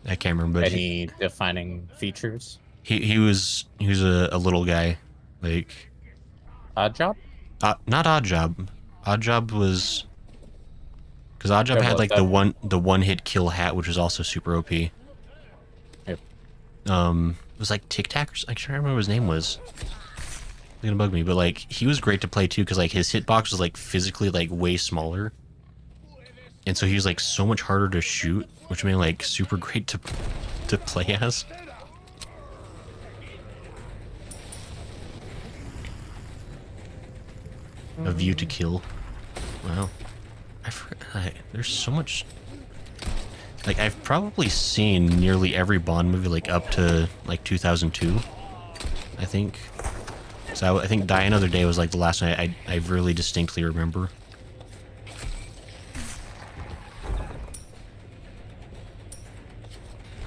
I can't remember. But Any defining features? he was a little guy, like Odd Job? not Odd Job. Odd Job was because Odd Job Yeah, had well, like that- the one hit kill hat, which was also super OP. Yep. It was like Tic Tac. I can't remember what his name was. It's gonna bug me, but like he was great to play too, because like his hitbox was like physically like way smaller, and so he was like so much harder to shoot, which made like super great to play as. A View to Kill. Wow. There's so much. Like, I've probably seen nearly every Bond movie, like, up to, like, 2002, I think. So I think Die Another Day was, like, the last one I really distinctly remember.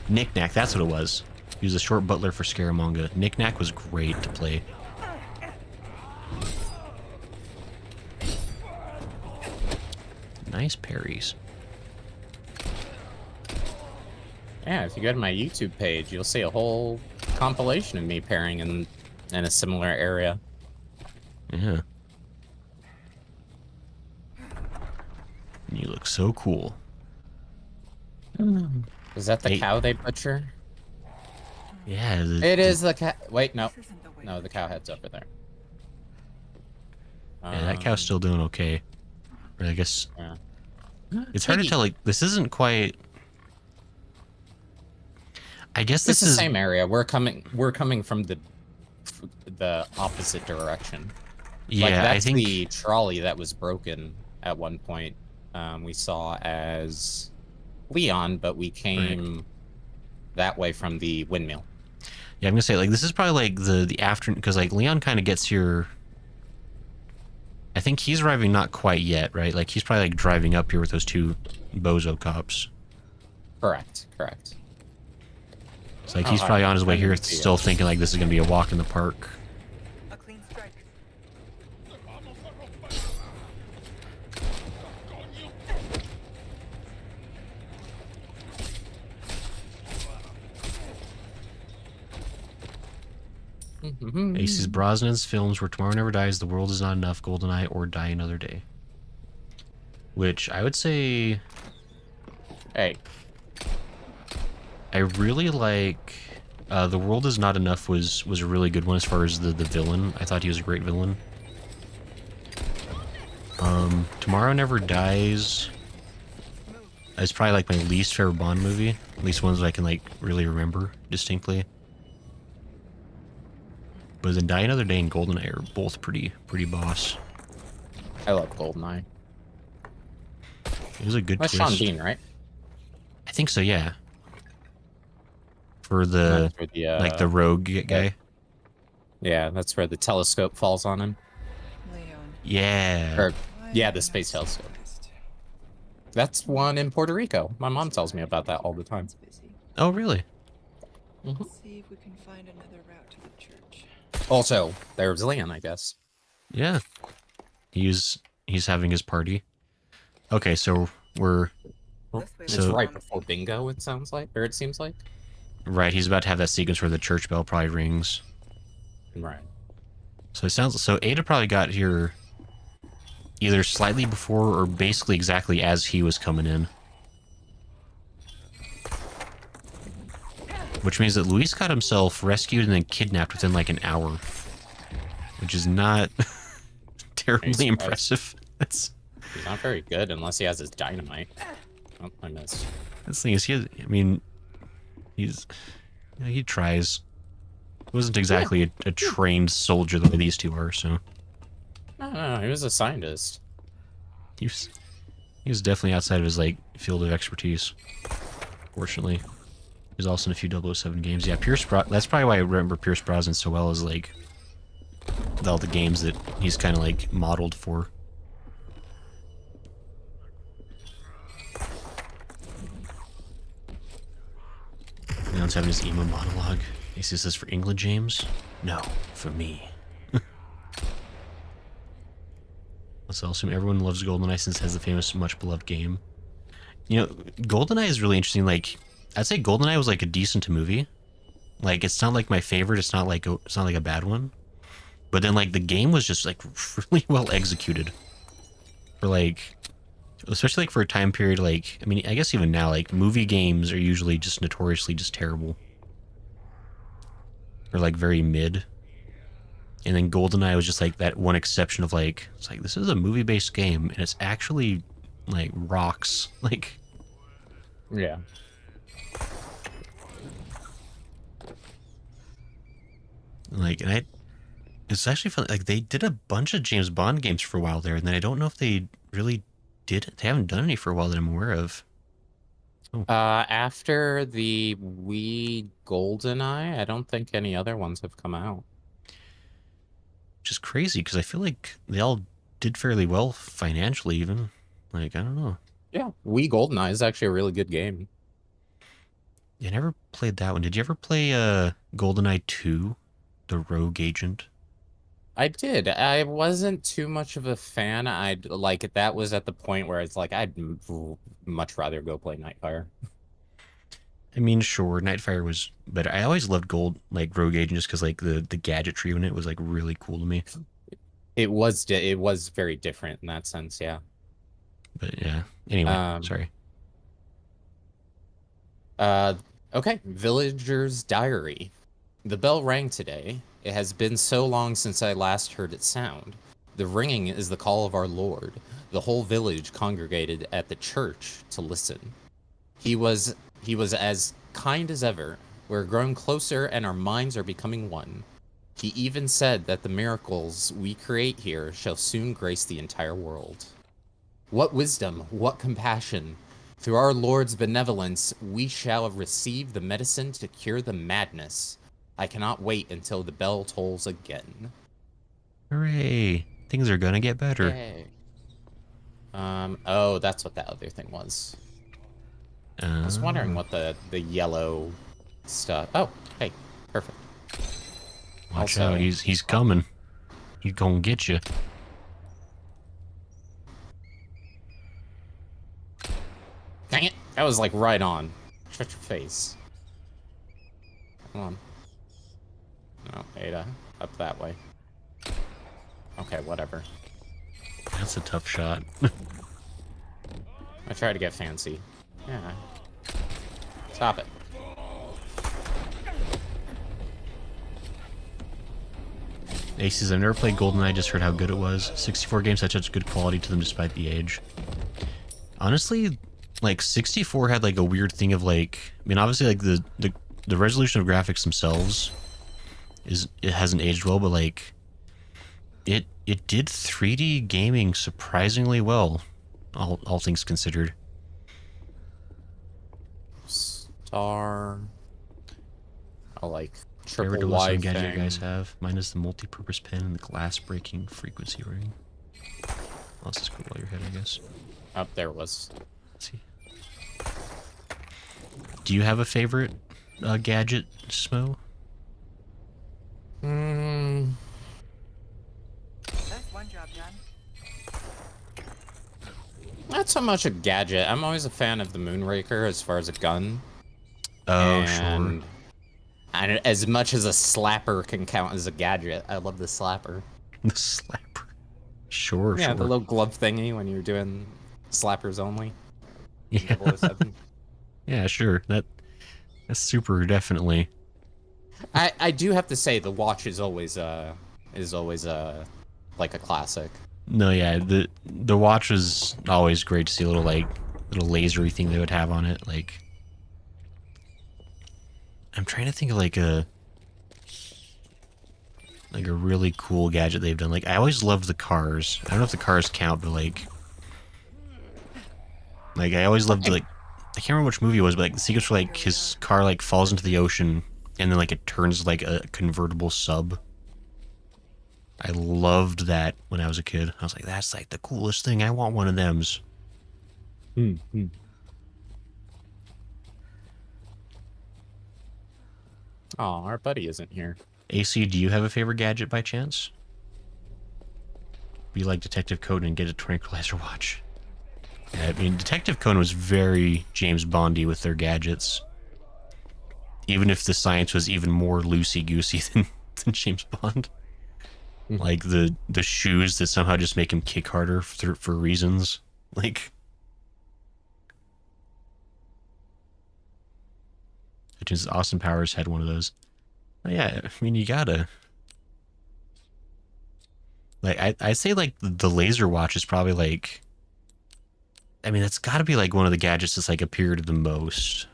Knick Knack, that's what it was. He was a short butler for Scaramanga. Knick Knack was great to play. Nice parries. Yeah, if you go to my YouTube page, you'll see a whole compilation of me pairing in a similar area. Yeah. You look so cool. Is that the Hey. cow they butcher? Yeah. It is the cow. Wait, no. This isn't the way. No, the cow head's over there. Yeah, that cow's still doing okay. Or I guess Yeah. it's hard to Piggy. tell. Like, this isn't quite. I guess It's this the is same area. We're coming from the opposite direction. Yeah, Like, that's I think the trolley that was broken at one point. We saw as Leon, but we came that way from the windmill. Yeah, I'm gonna say like this is probably like the afternoon because like Leon kind of gets here. I think he's arriving not quite yet, right? Like he's probably like driving up here with those two bozo cops. Correct. It's like he's probably on his way here, still thinking like this is gonna be a walk in the park. A clean strike. Aces Brosnan's films where Tomorrow Never Dies, The World Is Not Enough, GoldenEye, or Die Another Day. Which I would say Hey, I really like. The World Is Not Enough was a really good one as far as the villain. I thought he was a great villain. Tomorrow Never Dies is probably like my least favorite Bond movie. At least ones that I can like really remember distinctly. But then Die Another Day and GoldenEye are both pretty boss. I love GoldenEye. It was a good That's twist. Sean Bean, right? I think so, yeah. For the That's where like the rogue guy. Yeah, that's where the telescope falls on him. Leon. Yeah. Or why yeah, am the I space so telescope. stressed? That's one in Puerto Rico. My mom tells me about that all the time. It's busy. Oh, really? Let's see if we can find another route to the church. Also, there's Leon, I guess. Yeah. He's having his party. Okay, so we're This way It's So- right before bingo, it sounds like, or it seems like. right. He's about to have that sequence where the church bell probably rings. Right. So it sounds so Ada probably got here either slightly before or basically exactly as he was coming in. Which means that Luis got himself rescued and then kidnapped within like an hour. Which is not terribly surprised. impressive. That's He's not very good unless he has his dynamite. Oh, I missed. the thing is he tries. He wasn't exactly a trained soldier the way these two are, so No, he was a scientist. he was definitely outside of his like field of expertise. Fortunately, he was also in a few 007 games. Yeah, that's probably why I remember Pierce Brosnan so well, is like all the games that he's kind of like modeled for. Leon's having his emo monologue. He says this for England, James? No, for me. Let's assume everyone loves GoldenEye since it has the famous, much-beloved game. You know, GoldenEye is really interesting. Like, I'd say GoldenEye was like a decent movie. Like, it's not like my favorite. It's not like a bad one. But then like the game was just like really well executed. For like, especially like for a time period like, I mean, I guess even now like movie games are usually just notoriously just terrible. Or like very mid. And then GoldenEye was just like that one exception of like, it's like, this is a movie-based game, and it's actually like rocks. Like, Yeah. and it's actually fun. Like they did a bunch of James Bond games for a while there, and then I don't know if they really did. They haven't done any for a while that I'm aware of. After the Wii GoldenEye, I don't think any other ones have come out. Which is crazy because I feel like they all did fairly well financially, even. Like, I don't know. Yeah, Wii GoldenEye is actually a really good game. I never played that one. Did you ever play GoldenEye 2, the Rogue Agent? I did. I wasn't too much of a fan. I'd like that was at the point where it's like much rather go play Nightfire. I mean, sure, Nightfire was better. I always loved Rogue Agent just because like the gadgetry in it was like really cool to me. It was very different in that sense, yeah. But yeah. Anyway, sorry. Okay, Villager's Diary. The bell rang today. It has been so long since I last heard its sound. The ringing is the call of our Lord. The whole village congregated at the church to listen. He was as kind as ever. We're growing closer and our minds are becoming one. He even said that the miracles we create here shall soon grace the entire world. What wisdom, what compassion. Through our Lord's benevolence, we shall receive the medicine to cure the madness. I cannot wait until the bell tolls again. Hooray! Things are gonna get better. Yay. Oh, that's what that other thing was. I was wondering what the yellow stuff. Oh, hey, perfect. Watch Also- out, he's coming. He's gonna get you. Dang it! That was like right on. Shut your face. Come on. No, Ada. Up that way. Okay, whatever. That's a tough shot. I try to get fancy. Yeah. Stop it. Aces, I've never played GoldenEye, just heard how good it was. 64 games had such good quality to them despite the age. Honestly, like 64 had like a weird thing of like, I mean, obviously like the resolution of graphics themselves it hasn't aged well, but like it did 3D gaming surprisingly well, all things considered. Star. I like Favorite triple dual-sim Y gadget you thing. guys have? Mine is the multi-purpose pen and the glass-breaking frequency ring. Oh, this is cool while you're ahead, I guess. Oh, there it was. Let's see. Do you have a favorite gadget, Smo? That's one job done. Not so much a gadget. I'm always a fan of the Moonraker as far as a gun. Oh, And as much as a slapper can count as a gadget, I love the slapper. The slapper. Sure, Yeah, sure. the little glove thingy when you're doing slappers only. Yeah. 007. Yeah, sure. That's super, definitely. I do have to say the watch is always like a classic. No, yeah, the watch was always great to see a little lasery thing they would have on it. Like, I'm trying to think of like a really cool gadget they've done. Like, I always loved the cars. I don't know if the cars count, but like I always loved like, I can't remember which movie it was, but like the sequence where like his car like falls into the ocean and then like it turns like a convertible sub. I loved that when I was a kid. I was like, that's like the coolest thing. I want one of thems. Oh, our buddy isn't here. AC, do you have a favorite gadget by chance? Be like Detective Conan and get a tranquilizer watch. Yeah, I mean, Detective Conan was very James Bondy with their gadgets. Even if the science was even more loosey-goosey than James Bond. Like the shoes that somehow just make him kick harder for reasons. Like, just Austin Powers had one of those. Oh, yeah, I mean, you gotta. Like, I'd say like the laser watch is probably like. I mean, that's got to be like one of the gadgets that's like appeared the most.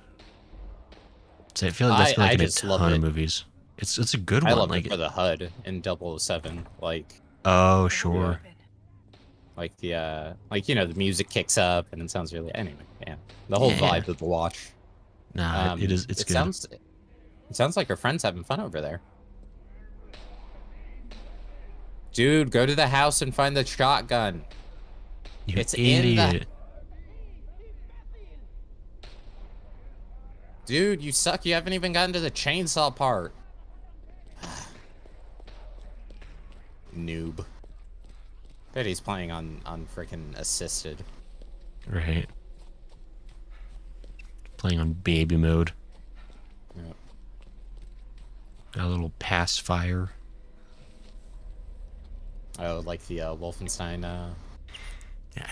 So I feel like that's been like in a just love ton of it. movies. It's a good I one. love Like, it for the HUD in 007. oh sure. Like the the music kicks up and it sounds really anyway. Yeah, the whole Yeah. vibe of the watch. Nah, it is. It's it good. Sounds like our friends having fun over there. Dude, go to the house and find the shotgun. You it's in the- idiot. Dude, you suck. You haven't even gotten to the chainsaw part. Noob. Bet he's playing on freaking assisted. Right. Playing on baby mode. Yep. Got a little pass fire. Oh, like the Wolfenstein. Yeah.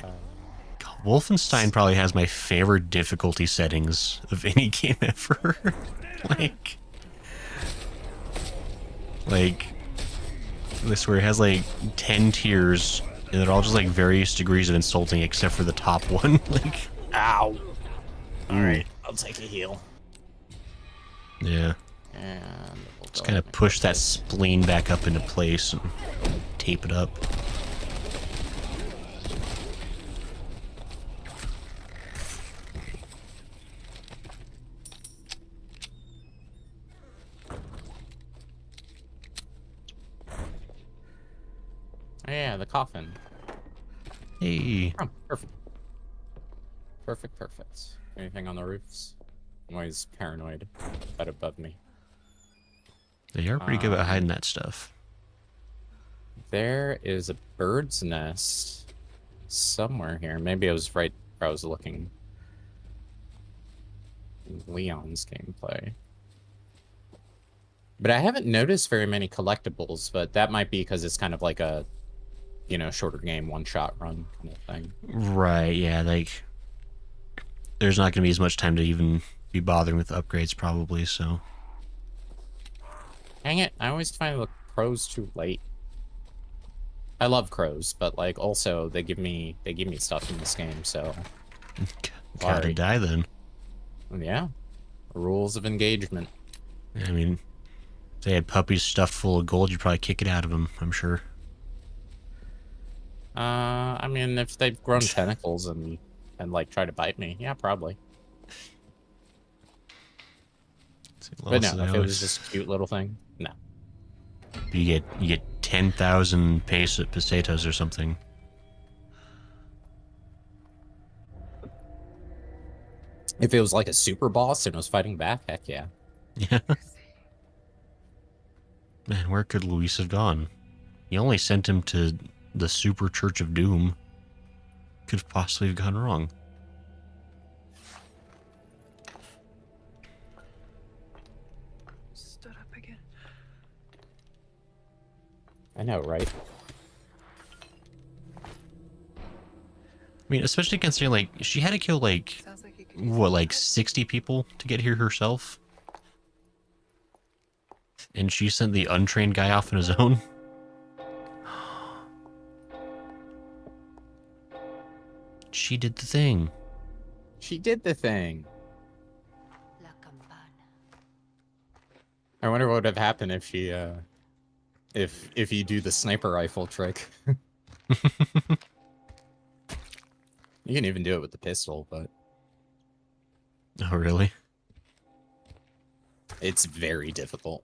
God, Wolfenstein probably has my favorite difficulty settings of any game ever. like this where it has like 10 tiers and they're all just like various degrees of insulting except for the top one. Like, Ow. All right, I'll take a heal. yeah. And we'll Just go kind ahead of push that spleen back up into place and tape it up. yeah, the coffin. Hey. Oh, perfect. Perfect. Anything on the roofs? I'm always paranoid right above me. They are pretty good about hiding that stuff. There is a bird's nest somewhere here. Maybe it was right where I was looking. Leon's gameplay. But I haven't noticed very many collectibles, but that might be because it's kind of like a, you know, shorter game, one-shot run kind of thing. Right, yeah, like there's not going to be as much time to even be bothering with upgrades probably, so. Dang it, I always find the crows too late. I love crows, but like also they give me stuff in this game, so Gotta Sorry. die then. yeah. Rules of engagement. I mean, if they had puppies stuffed full of gold, you'd probably kick it out of them, I'm sure. I mean, if they've grown tentacles and like try to bite me, yeah, probably. But no, if it was just a cute little thing, no. You get 10,000 pesetas or something. If it was like a super boss and was fighting back, heck yeah. Yeah. Man, where could Luis have gone? You only sent him to the Super Church of Doom. Could have possibly gone wrong. Stood up again. I know, right? I mean, especially considering, like, she had to kill, like, Sounds like you could use what, some like help. 60 people to get here herself? And she sent the untrained guy off on his own? She did the thing. She did the thing. I wonder what would have happened if she, if you do the sniper rifle trick. You can even do it with the pistol, but Oh, really? it's very difficult.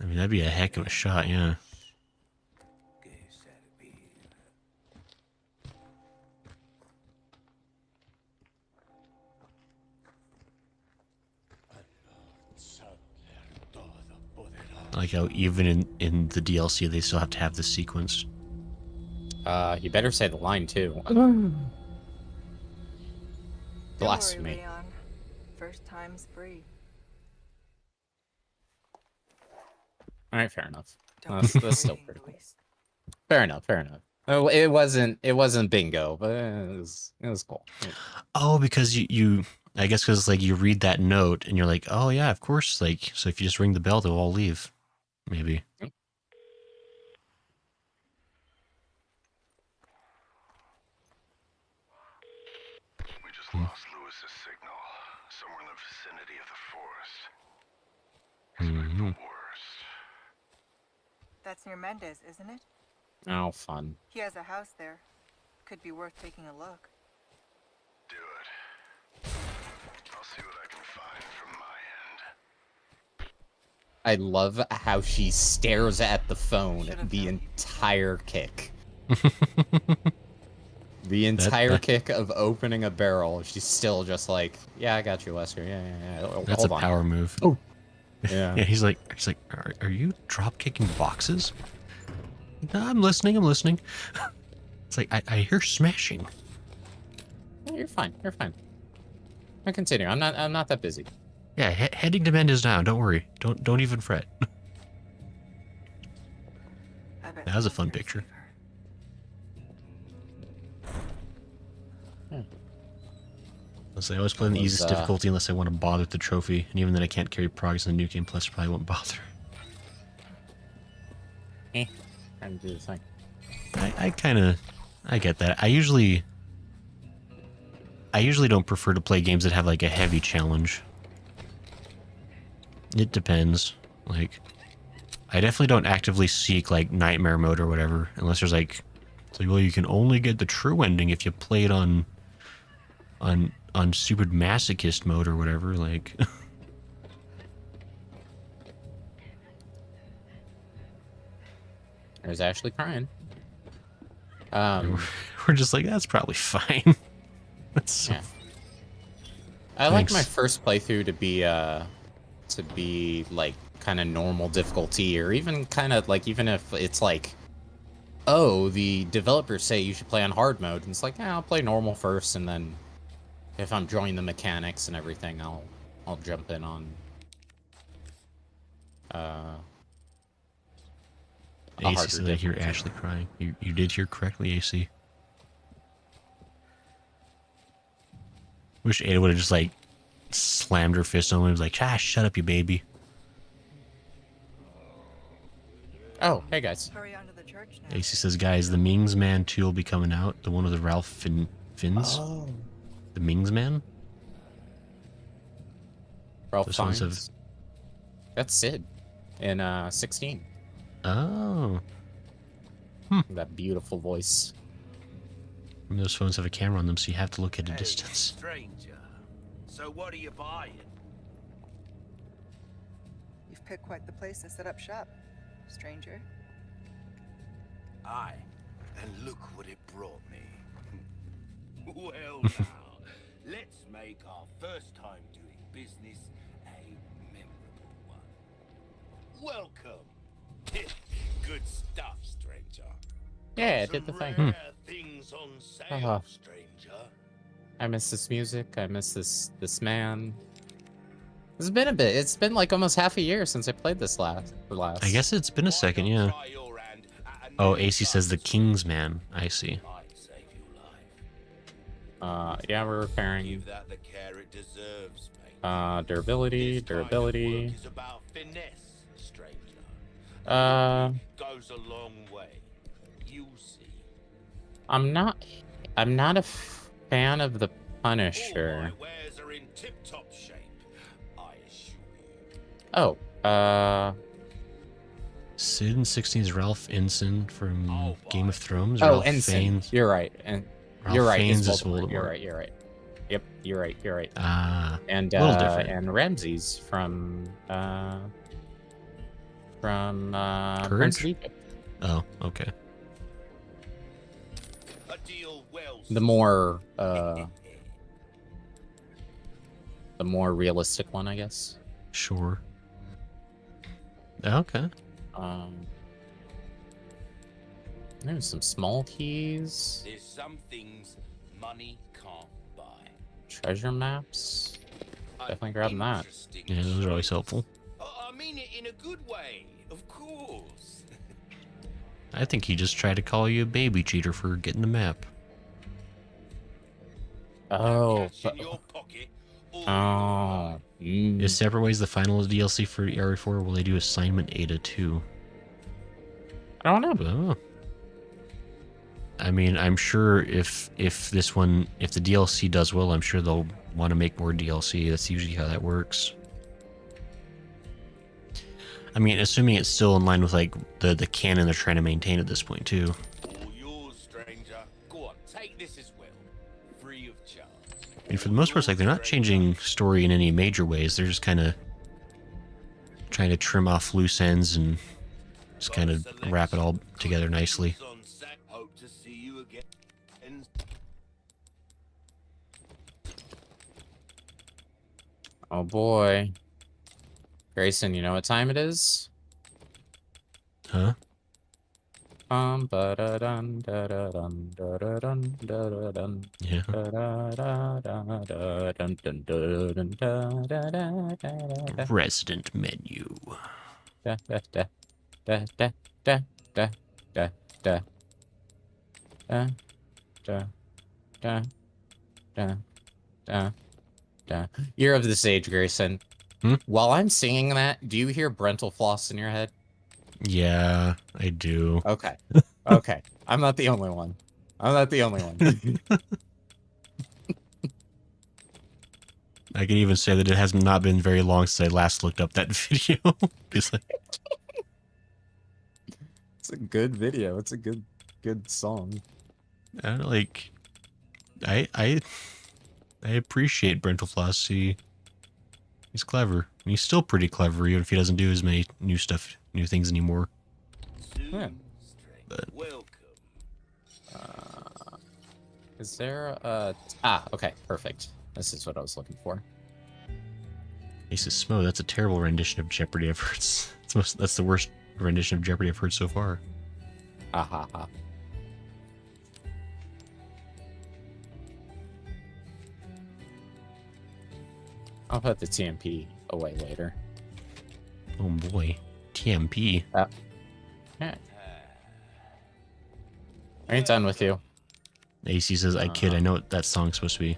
I mean, that'd be a heck of a shot, yeah. I like how even in the DLC, they still have to have this sequence. You better say the line too. Don't Bless worry, me. Leon. First time's free. All right, fair enough. Don't That's keep still waiting, pretty cool. Luis. Fair enough. Oh, it wasn't bingo, but it was cool. Yeah. Oh, because you I guess because like you read that note and you're like, oh yeah, of course. Like, so if you just ring the bell, they'll all leave. Maybe. We just lost Lewis's signal. Somewhere in the vicinity of the forest. Expect the worst. That's near Mendez, isn't it? Oh, fun. He has a house there. Could be worth taking a look. Do it. I'll see what I can find from my end. I love how she stares at the phone Should've the known. entire kick. The entire kick of opening a barrel. She's still just like, yeah, I got you, Lester. Yeah. Oh, That's hold a on. power move. Oh. Yeah. Yeah, he's like, are you drop kicking boxes? No, I'm listening. It's like I hear smashing. You're fine. I continue. I'm not that busy. Yeah, heading to Mendez now. Don't worry. Don't even fret. I bet That was a fun Lester picture. saved her. I always play on the Was, easiest difficulty unless I want to bother with the trophy, and even then I can't carry progress in the new game. Plus, probably won't bother. Trying to do the thing. I get that. I usually don't prefer to play games that have like a heavy challenge. It depends. Like, I definitely don't actively seek like nightmare mode or whatever, unless there's like, it's like, well, you can only get the true ending if you play it on stupid masochist mode or whatever. Like, There's Ashley crying. Um, We're just like, that's probably fine. That's so yeah. I like my Thanks. first playthrough to be like kind of normal difficulty, or even kind of like, even if it's like, oh, the developers say you should play on hard mode, and it's like, yeah, I'll play normal first, and then if I'm enjoying the mechanics and everything, I'll jump in on a AC harder said I hear difficulty. Ashley crying. You did hear correctly, AC. Wish Ada would have just like slammed her fist on him and was like, ah, shut up, you baby. Oh, hey guys. Hurry on to the church now. AC says, guys, the Mings Man 2 will be coming out. The one with the Ralph Fins. Oh, The Mings Man? Ralph Those ones Fiennes. That's Sid in 16. Oh. That beautiful voice. And those phones have a camera on them, so you have to look at a Hey, distance. stranger. So what are you buying? You've picked quite the place to set up shop, stranger. Aye, and look what it brought me. Well now, let's make our first time doing business a memorable one. Welcome. Good stuff, stranger. Yeah, it Some did the thing. rare things on sale, Uh-huh. stranger. I miss this music. I miss this man. It's been a bit. It's been like almost half a year since I played this last. I guess it's been a second, yeah. Try your hand at a Oh, new AC says the customer. King's Man. I see. Might save your life. Yeah, we're repairing. Give that the care it deserves, mate. Durability, This kind of durability. work is about finesse, stranger. Goes a long way. You'll see. I'm not a fan of the All Punisher. my wares are in tip-top shape, I assure you. Oh, Sid and 16's Ralph Ensign from Oh, Game of Thrones. oh, Ralph Ensign. Fiennes. You're right, and Ralph you're right. Fiennes It's is Voldemort. Voldemort. You're right. You're right. Yep, you're right. You're right. Ah, And a little different. and Ramses from Prince Courage? of Egypt. oh, okay. A deal well The more realistic one, I guess. Sure. Okay. There's some small keys, There's some things money can't buy. treasure maps. An Definitely grabbing that. interesting Yeah, those are always trait. helpful. I mean it in a good way, of course. I think he just tried to call you a baby cheater for getting the map. Oh, Cash in your pocket all oh. Is Separate Ways the final DLC for Area 4? Will they do Assignment Ada 2? I don't know. Oh. I mean, I'm sure if the DLC does well, I'm sure they'll want to make more DLC. That's usually how that works. I mean, assuming it's still in line with like the canon they're trying to maintain at this point too. All yours, stranger. Go on, take this as well. Free of charge. I mean, for the most part, it's like they're not changing story in any major ways. They're just kind of trying to trim off loose ends and just kind of wrap it all together nicely. Hope to see you again. Oh boy. Grayson, you know what time it is? Huh? Ba-da-dun, da-da-dun, da-da-dun, da-da-dun, Yeah. da-da-da-da-dun, dun, dun, da-da-da-da-da-da. Resident menu. Da, da, da, da, da, da, da, da, da. Da, da, da, da, da, da. You're of this age, Grayson. Hmm? While I'm singing that, do you hear Brental Floss in your head? Yeah, I do. Okay. Okay. I'm not the only one. I'm not the only one. I can even say that it has not been very long since I last looked up that video. It's like, It's a good video. It's a good song. I don't know, like, I appreciate Brental Floss. He's clever. And he's still pretty clever, even if he doesn't do as many new things anymore. Yeah. Welcome. Is there a... Ah, okay, perfect. This is what I was looking for. He says, Smoe, that's a terrible rendition of Jeopardy I've heard. That's the worst rendition of Jeopardy I've heard so far. Ha ha ha. I'll put the TMP away later. Oh boy. TMP. Yeah. I ain't done with you. AC says, I kid, I know what that song's supposed to be.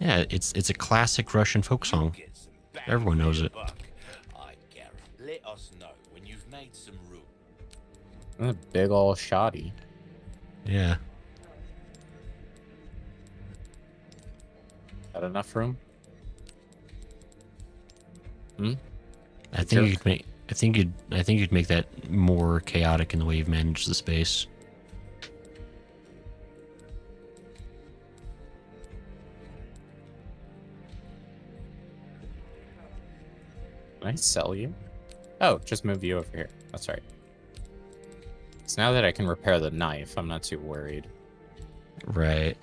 Yeah, it's a classic Russian folk song. Get some bang Everyone for knows your it. buck. I guarantee. Let us know when you've made some room. A big ol' shoddy. Yeah. Got enough room? Hmm? I think you could make I think you'd make that more chaotic in the way you've managed the space. Can I sell you? Oh, just move you over here. That's right. So now that I can repair the knife, I'm not too worried. Right.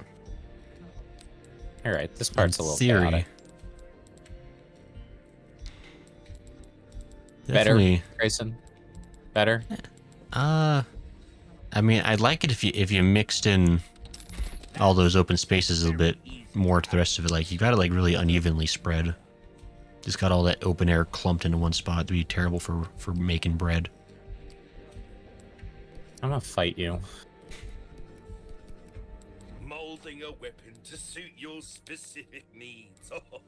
Alright, this part's a In little theory. chaotic. Definitely. Better, Grayson? Better? I mean, I'd like it if you mixed in all those open spaces a little bit more to the rest of it. Like, you got to like really unevenly spread. Just got all that open air clumped into one spot. It'd be terrible for making bread. I'm gonna fight you. Molding a weapon to suit your specific needs. Oh,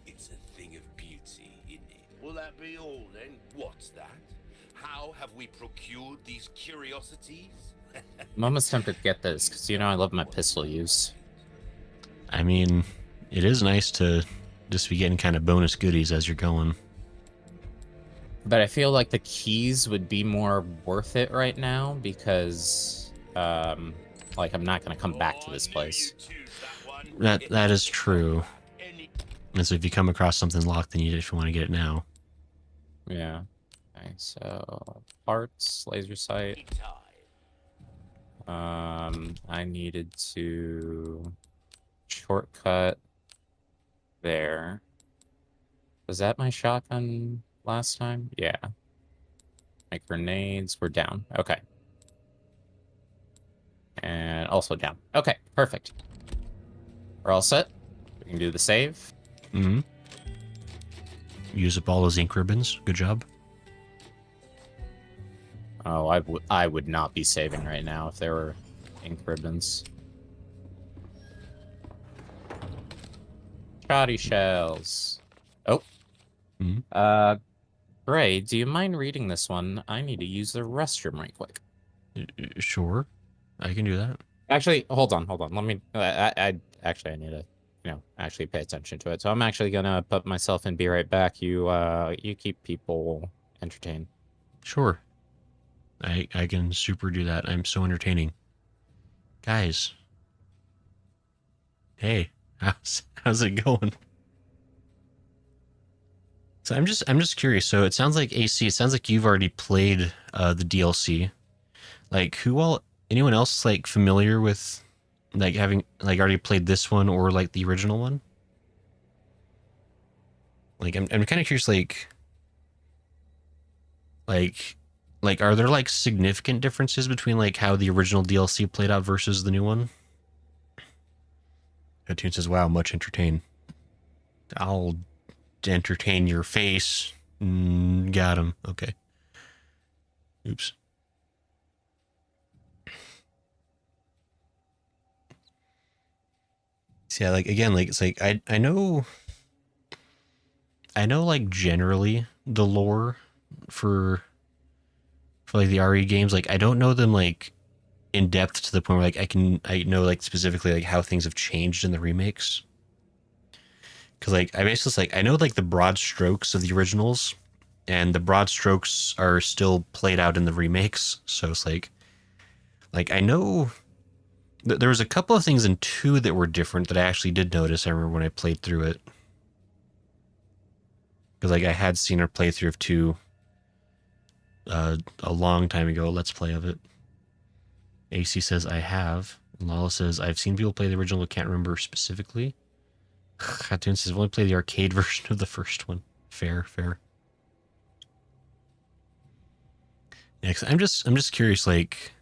it's a thing of beauty, isn't it? Will that be all then? What's that? How have we procured these curiosities? I'm almost tempted to get this, because you know I love my pistol use. I mean, it is nice to just be getting kind of bonus goodies as you're going. But I feel like the keys would be more worth it right now, because, like, I'm not gonna come back to this place. That is true. And so if you come across something locked, then you just want to get it now. Yeah. Okay, so parts, laser sight. I needed to shortcut there. Was that my shotgun last time? Yeah. My grenades were down. Okay. And also down. Okay, perfect. We're all set. We can do the save. Mm-hmm. Use up all those ink ribbons. Good job. Oh, I would not be saving right now if there were ink ribbons. Shoddy shells. Oh. Mhm. Gray, do you mind reading this one? I need to use the restroom right quick. Sure. I can do that. Actually, hold on. Let me. I need to, actually pay attention to it. So I'm actually gonna put myself in. Be right back. You keep people entertained. Sure. I can super do that. I'm so entertaining. Guys. Hey, how's it going? So I'm just curious. So it sounds like AC, it sounds like you've already played the DLC. Like anyone else like familiar with like having like already played this one or like the original one? Like I'm kind of curious like are there like significant differences between like how the original DLC played out versus the new one? Cartoon says, wow, much entertain. I'll entertain your face. Got him. Okay. Oops. So yeah, like again, like it's like I know like generally the lore for like the RE games. Like I don't know them like in depth to the point where like I know like specifically like how things have changed in the remakes. Cause like I basically like I know like the broad strokes of the originals, and the broad strokes are still played out in the remakes. So it's like I know there was a couple of things in 2 that were different that I actually did notice. I remember when I played through it, because like I had seen a playthrough of 2 a long time ago, let's play of it. AC says, I have. And Lala says, I've seen people play the original, but can't remember specifically. Hatun says, I've only played the arcade version of the first one. Fair, fair. Yeah, 'cause I'm just curious, like,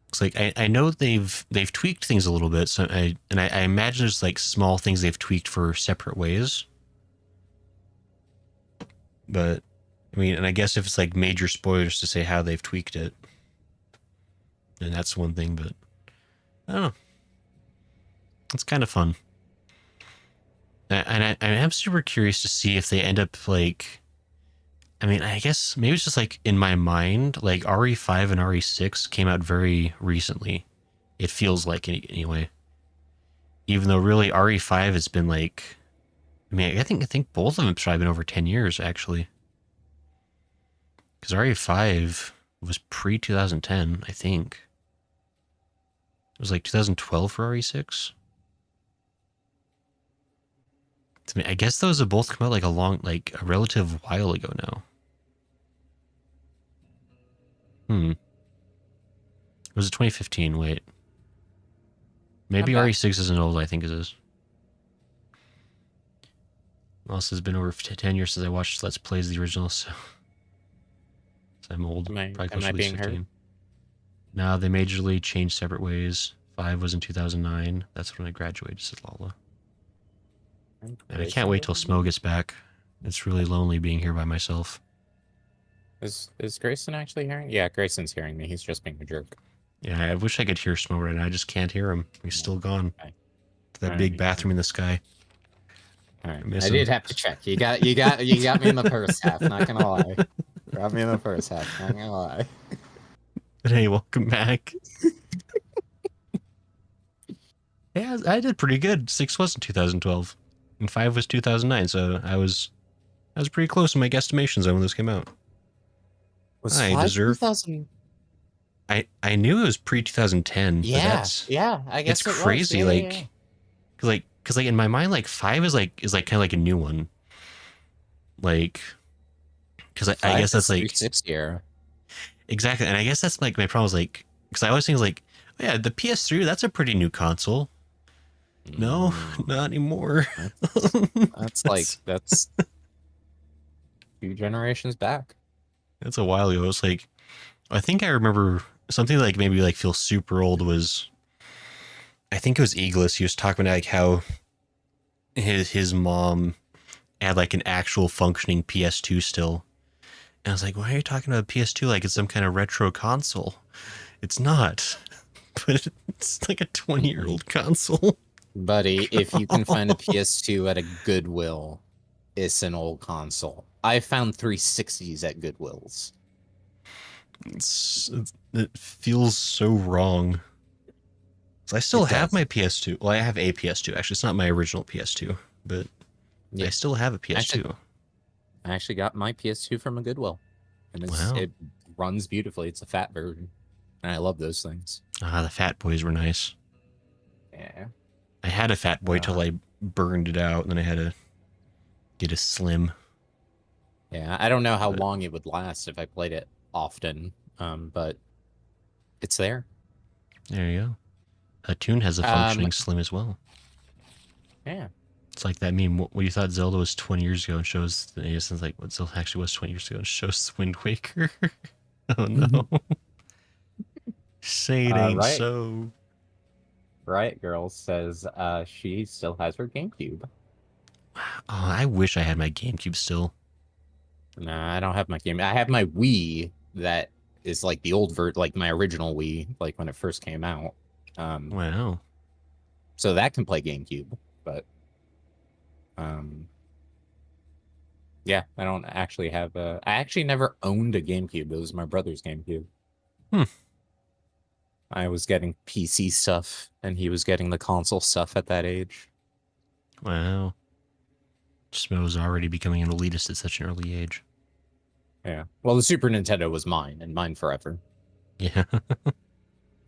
it's like I know they've tweaked things a little bit, so I imagine there's like small things they've tweaked for separate ways. But I mean, and I guess if it's like major spoilers to say how they've tweaked it, then that's one thing. But I don't know. It's kind of fun, and I am super curious to see if they end up like. I mean, I guess maybe it's just like in my mind, like RE5 and RE6 came out very recently. It feels like anyway. Even though really RE5 has been like, I mean, I think both of them have probably been over 10 years actually. Because RE5 was pre 2010, I think. It was like 2012 for RE6. I mean, I guess those have both come out like a relative while ago now. Was it 2015? Wait. Maybe Not bad. RE6 isn't old, I think it is. Also, it's been over 10 years since I watched Let's Plays the original, so I'm old. Am I Probably close to at least being heard? 15. No, they majorly changed separate ways. 5 was in 2009. That's when I graduated, said Lala. And I can't wait till Smoe gets back. It's really lonely being here by myself. Is Grayson actually hearing? Yeah, Grayson's hearing me. He's just being a jerk. Yeah, I wish I could hear Smoe right now. I just can't hear him. He's still gone. Okay. To that Alright. big bathroom in the sky. All right. miss I him. did have to check. You got me in the first half. Not gonna lie. Got me in the first half. Not gonna lie. But hey, welcome back. Yeah, I did pretty good. 6 was in 2012. And 5 was 2009, so I was pretty close in my guesstimations when those came out. Was I 5 deserve- 2000? I knew it was pre 2010. Yeah, but that's, yeah. I guess it's it was. crazy. Yeah, like, yeah. cause in my mind, like 5 is kind of like a new one. Like, cause I 5 guess that's is like 360 era. exactly, and I guess that's like my problem is like, cause I always think like, oh, yeah, the PS3, that's a pretty new console. No, not anymore. That's 2 generations back. That's a while ago. It's like, I think I remember something like maybe like feel super old was, I think it was Eagles. He was talking about like how his mom had like an actual functioning PS2 still. And I was like, why are you talking about PS2 like it's some kind of retro console? It's not. But it's like a 20-year-old console. Buddy, if you can find a PS2 at a Goodwill, it's an old console. I found 360s at Goodwills. It feels so wrong. So I still It have does. my PS2. Well, I have a PS2. Actually, it's not my original PS2, but Yeah. I still have a PS2. I actually got my PS2 from a Goodwill, and Wow. it runs beautifully. It's a fat version, and I love those things. The Fat Boys were nice. Yeah. I had a Fat Boy till I burned it out, and then I had to get a Slim. Yeah, I don't know how But- long it would last if I played it often, but it's there. There you go. Hatun has a functioning Slim as well. Yeah. It's like that meme. What you thought Zelda was 20 years ago and shows. It's like what Zelda actually was 20 years ago and shows Wind Waker. Oh no. Say it ain't right. so. Riot Girl says she still has her GameCube. Oh, I wish I had my GameCube still. Nah, I don't have my game. I have my Wii that is like the old like my original Wii, like when it first came out. Wow. So that can play GameCube, but yeah, I don't actually have a. I actually never owned a GameCube. It was my brother's GameCube. I was getting PC stuff, and he was getting the console stuff at that age. Wow. Smoe was already becoming an elitist at such an early age. Yeah. Well, the Super Nintendo was mine, and mine forever. Yeah.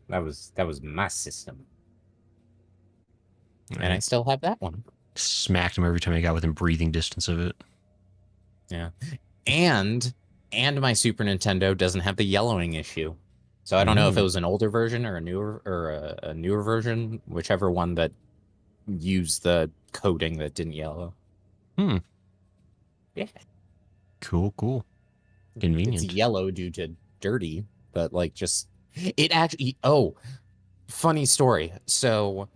That was my system, and I Right. still have that one. Smacked him every time I got within breathing distance of it. Yeah. And my Super Nintendo doesn't have the yellowing issue. So I don't know if it Ooh. was an older version or a newer version, whichever one that used the coating that didn't yellow. Hmm. Yeah. Cool, cool. It's Convenient. yellow due to dirty, but like just it actually. Oh, funny story. So,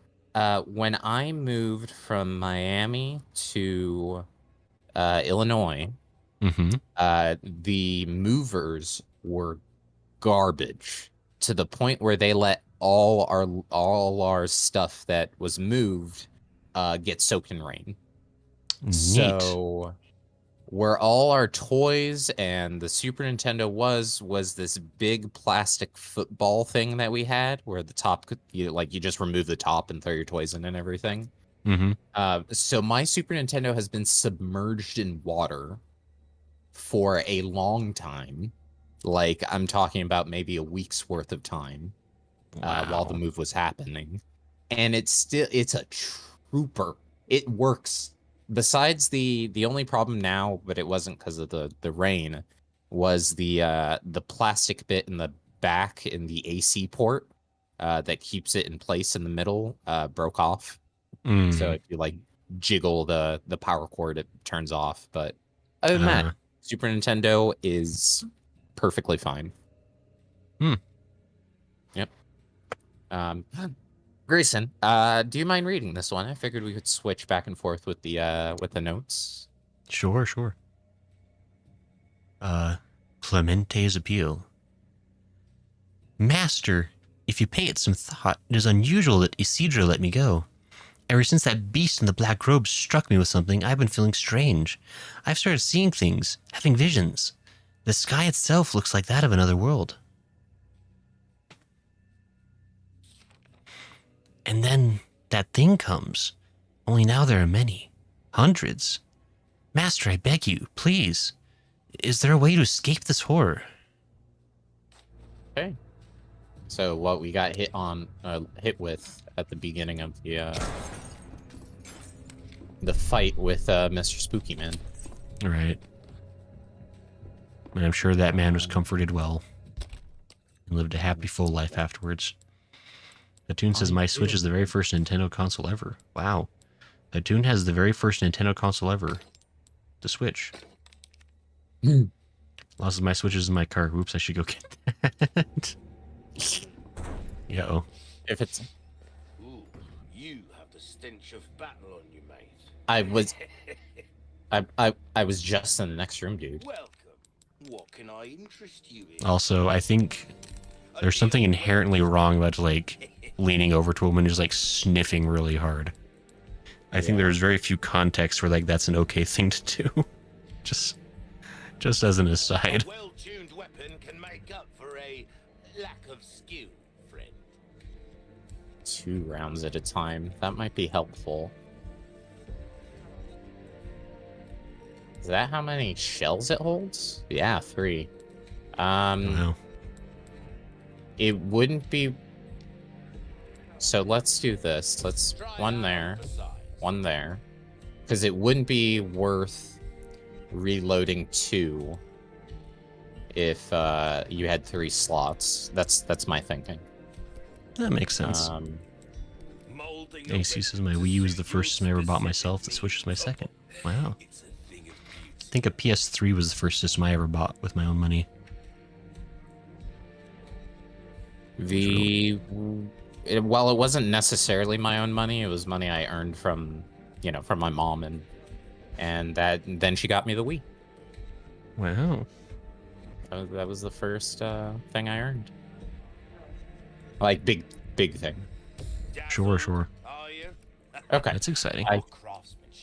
when I moved from Miami to Illinois, Mm-hmm. the movers were garbage to the point where they let all our stuff that was moved get soaked in rain. Neat. So where all our toys and the Super Nintendo was this big plastic football thing that we had where the top could you just remove the top and throw your toys in and everything. Mm-hmm. So my Super Nintendo has been submerged in water for a long time. Like I'm talking about maybe a week's worth of time while the Wow. move was happening. And it's a trooper. It works. Besides the only problem now, but it wasn't because of the rain, was the plastic bit in the back in the AC port that keeps it in place in the middle broke off. So Mm. if you like jiggle the power cord, it turns off. But other than that, Super Nintendo is perfectly fine. Hmm. Yep. Grayson, do you mind reading this one? I figured we could switch back and forth with the notes. Sure, sure. Clemente's appeal. Master, if you pay it some thought, it is unusual that Isidro let me go. Ever since that beast in the black robe struck me with something, I've been feeling strange. I've started seeing things, having visions. The sky itself looks like that of another world. And then that thing comes. Only now there are many. Hundreds. Master, I beg you, please. Is there a way to escape this horror? Okay. So what we got hit with at the beginning of the fight with Mr. Spooky Man. Right. And I'm sure that man was comforted well and lived a happy, full life afterwards. The tune says, my Switch is the very first Nintendo console ever. Wow. The tune has the very first Nintendo console ever. The Switch. Lost my Switch is in my car. Oops, I should go get that. Yo. If it's... Ooh, you have the stench of battle on you, mate. I was just in the next room, dude. Welcome. What can I interest you in? Also, I think there's something inherently wrong about, like, leaning over to a woman who's, like, sniffing really hard. I think there's very few contexts where, like, that's an okay thing to do. Just as an aside. A well-tuned weapon can make up for a lack of skill, friend. 2 rounds at a time. That might be helpful. Is that how many shells it holds? Yeah, 3. Wow. It wouldn't be... So let's do this. Let's... One there. One there. Because it wouldn't be worth reloading 2 if you had 3 slots. That's my thinking. That makes sense. AC says my Wii U was the first system I ever bought myself. The Switch was my second. Wow. I think a PS3 was the first system I ever bought with my own money. While it wasn't necessarily my own money, it was money I earned from my mom, and then she got me the Wii. Wow. That was the first thing I earned. Like big thing. Sure. Okay. That's exciting. I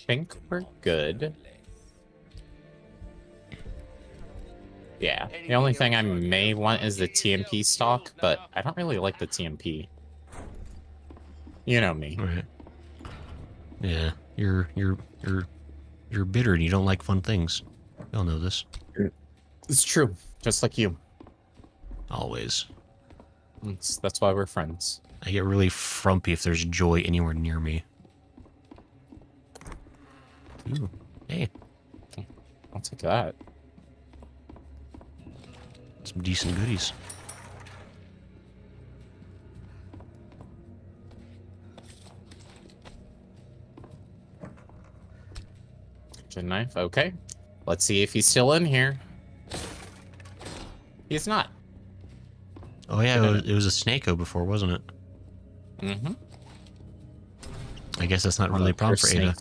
think we're good. Yeah. The only thing I may want is the TMP stock, but I don't really like the TMP. You know me. Right. Yeah. You're bitter and you don't like fun things. We all know this. It's true. Just like you. Always. That's why we're friends. I get really frumpy if there's joy anywhere near me. Ooh. Hey. I'll take that. Some decent goodies. Kitchen knife. Okay. Let's see if he's still in here. He's not. Oh yeah, it was a Snake-O before, wasn't it? Mm-hmm. I guess that's not really a problem for Ada.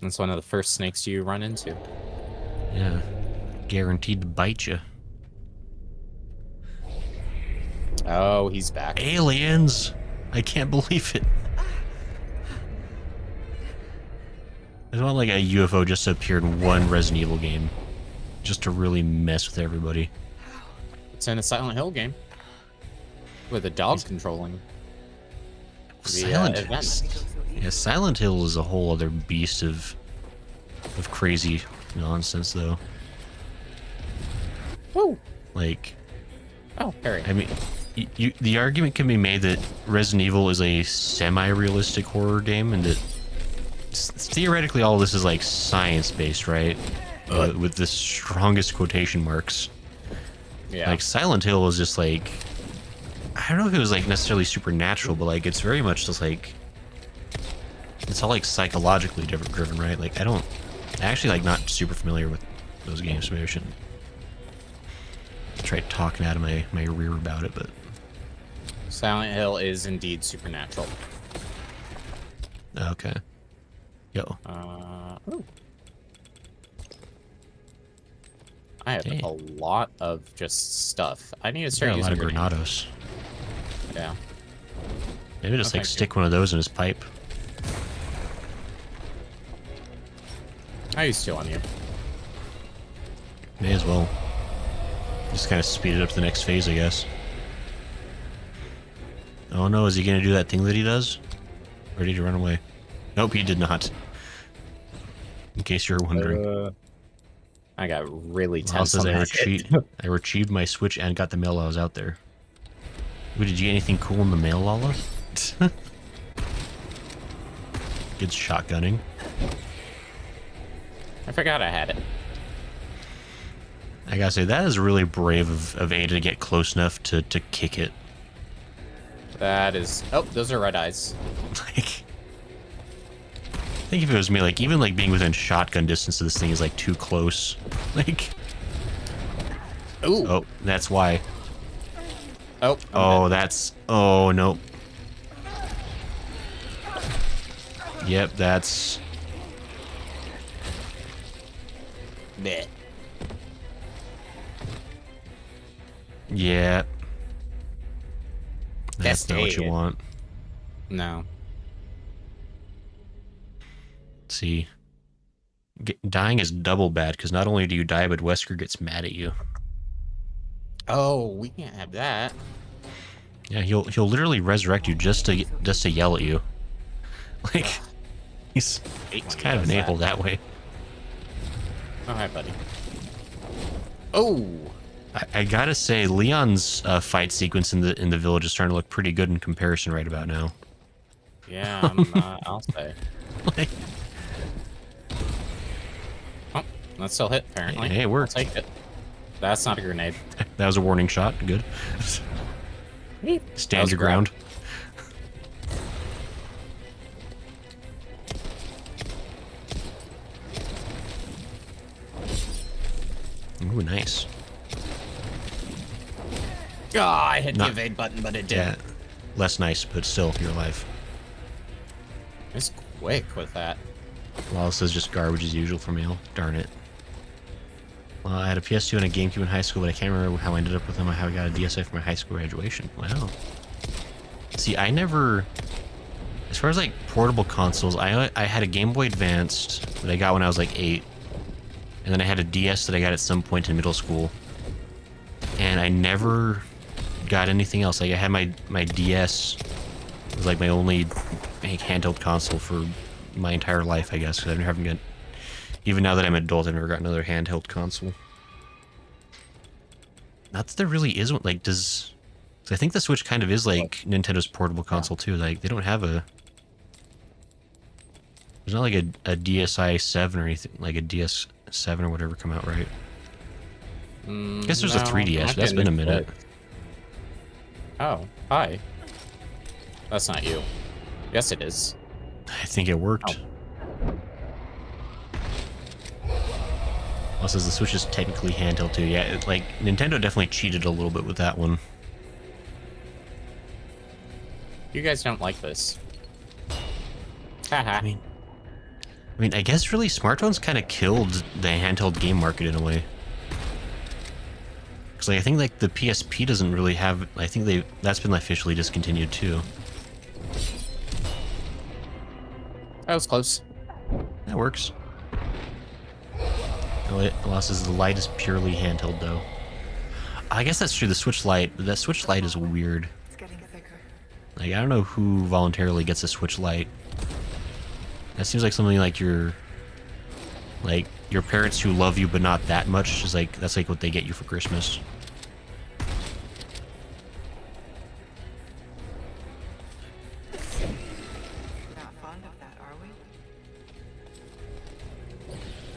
That's one of the first snakes you run into. Yeah. Guaranteed to bite you. Oh, he's back. Aliens! I can't believe it. It's not like a UFO just appeared in one Resident Evil game. Just to really mess with everybody. It's in a Silent Hill game. With a dog controlling. Silent events. Yeah, Silent Hill is a whole other beast of crazy nonsense, though. Woo! Like, Oh, Harry. I mean, the argument can be made that Resident Evil is a semi-realistic horror game, and that theoretically all this is like science-based, right? With the strongest quotation marks. Yeah. Like Silent Hill is just like, I don't know if it was like necessarily supernatural, but like it's very much just like, it's all like psychologically driven, right? Like I actually like not super familiar with those games, so maybe I shouldn't try talking out of my rear about it, but Silent Hill is indeed supernatural. okay. Yo. Ooh. I have Dang. a lot of just stuff. I need to Got start a lot using of Granados. Yeah. Maybe just Oh, like thank stick one of those in his pipe. I used to on you. May as well. Just kind of speed it up to the next phase, I guess. Oh no, is he gonna do that thing that he does? Or did he run away? Nope, he did not. In case you were wondering. I got really Well, tense on says that. I retrieved my Switch and got the mail while I was out there. Ooh, did you get anything cool in the mail, Lala? Good shotgunning. I forgot I had it. I gotta say, that is really brave of Ada to get close enough to kick it. That is... Oh, those are red eyes. Like, I think if it was me, like, even like being within shotgun distance of this thing is like too close. Like, Ooh. oh, that's why. Oh. Oh, that's, oh, no. Yep, that's, Bleh. yeah. That's not what you dead. want. No. See, dying is double bad, because not only do you die, but Wesker gets mad at you. Oh, we can't have that. Yeah, he'll literally resurrect you just to yell at you. Like, he's kind of an a-hole that way. Oh, hi, buddy. Oh. I gotta say, Leon's fight sequence in the village is starting to look pretty good in comparison right about now. Yeah, I'll say. Like, Oh, that still hit, apparently. hey, it worked. I'll take it. That's not a grenade. That was a warning shot. Good. Stand your ground. Ooh, nice. Oh, I hit Not- the evade button, but it Yeah. didn't. Less nice, but still, you're alive. It's quick with that. Well, this is just garbage as usual for me. Darn it. Well, I had a PS2 and a GameCube in high school, but I can't remember how I ended up with them or how I got a DSi for my high school graduation. Wow. See, I never... As far as, like, portable consoles, I had a Game Boy Advanced that I got when I was, like, 8. And then I had a DS that I got at some point in middle school. And I never got anything else. Like, I had my DS. It was, like, my only handheld console for my entire life, I guess, because I haven't got... Even now that I'm an adult, I've never got another handheld console. Not that there really is one. Like, does... I think the Switch kind of is like Nintendo's portable console, too. Like, they don't have a... There's not like a DSi 7 or anything, like a DS7 or whatever come out, right? I guess there's a 3DS, but that's been a minute. Oh, hi. That's not you. Yes, it is. I think it worked. Also, the Switch is technically handheld too. Yeah, like Nintendo definitely cheated a little bit with that one. You guys don't like this. Haha. I mean, I guess really smartphones kind of killed the handheld game market in a way. Because like, I think like the PSP doesn't really have. I think that's been officially discontinued too. That was close. That works. Says the Lite is purely handheld though. I guess that's true. The Switch Lite, but that Switch Lite is weird. It's getting thicker. Like I don't know who voluntarily gets a Switch Lite. That seems like something like your parents who love you but not that much is like that's like what they get you for Christmas. Not fond of that, are we?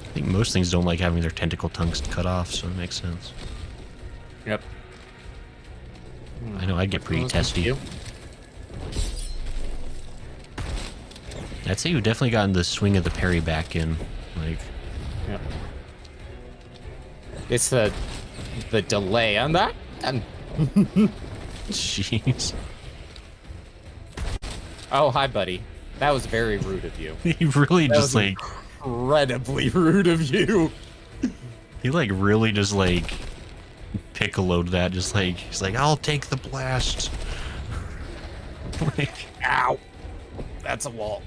I think most things don't like having their tentacle tongues cut off, so it makes sense. Yep. I know I'd get pretty testy. I'd say you've definitely gotten the swing of the parry back in. Like, Yep. It's the delay on that. And jeez. oh, hi, buddy. That was very rude of you. He really That just was like incredibly rude of you. he like really just like piccoloed that. Just like he's like, I'll take the blast. Like, Ow. That's a wall.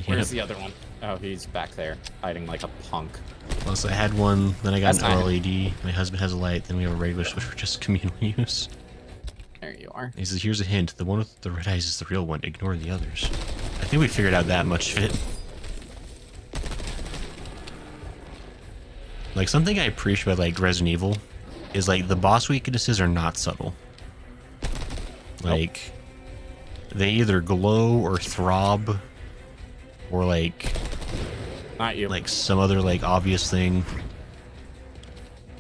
Where's yeah. the other one? Oh, he's back there, hiding like a punk. Plus, I had one, then I got That's an fine. LED. My husband has a light, then we have a regular Switch for just communal use. There you are. He says, here's a hint. The one with the red eyes is the real one. Ignore the others. I think we figured out that much of it. Like, something I appreciate about, like, Resident Evil is, like, the boss weaknesses are not subtle. Like, they either glow or throb or, like some other, like, obvious thing.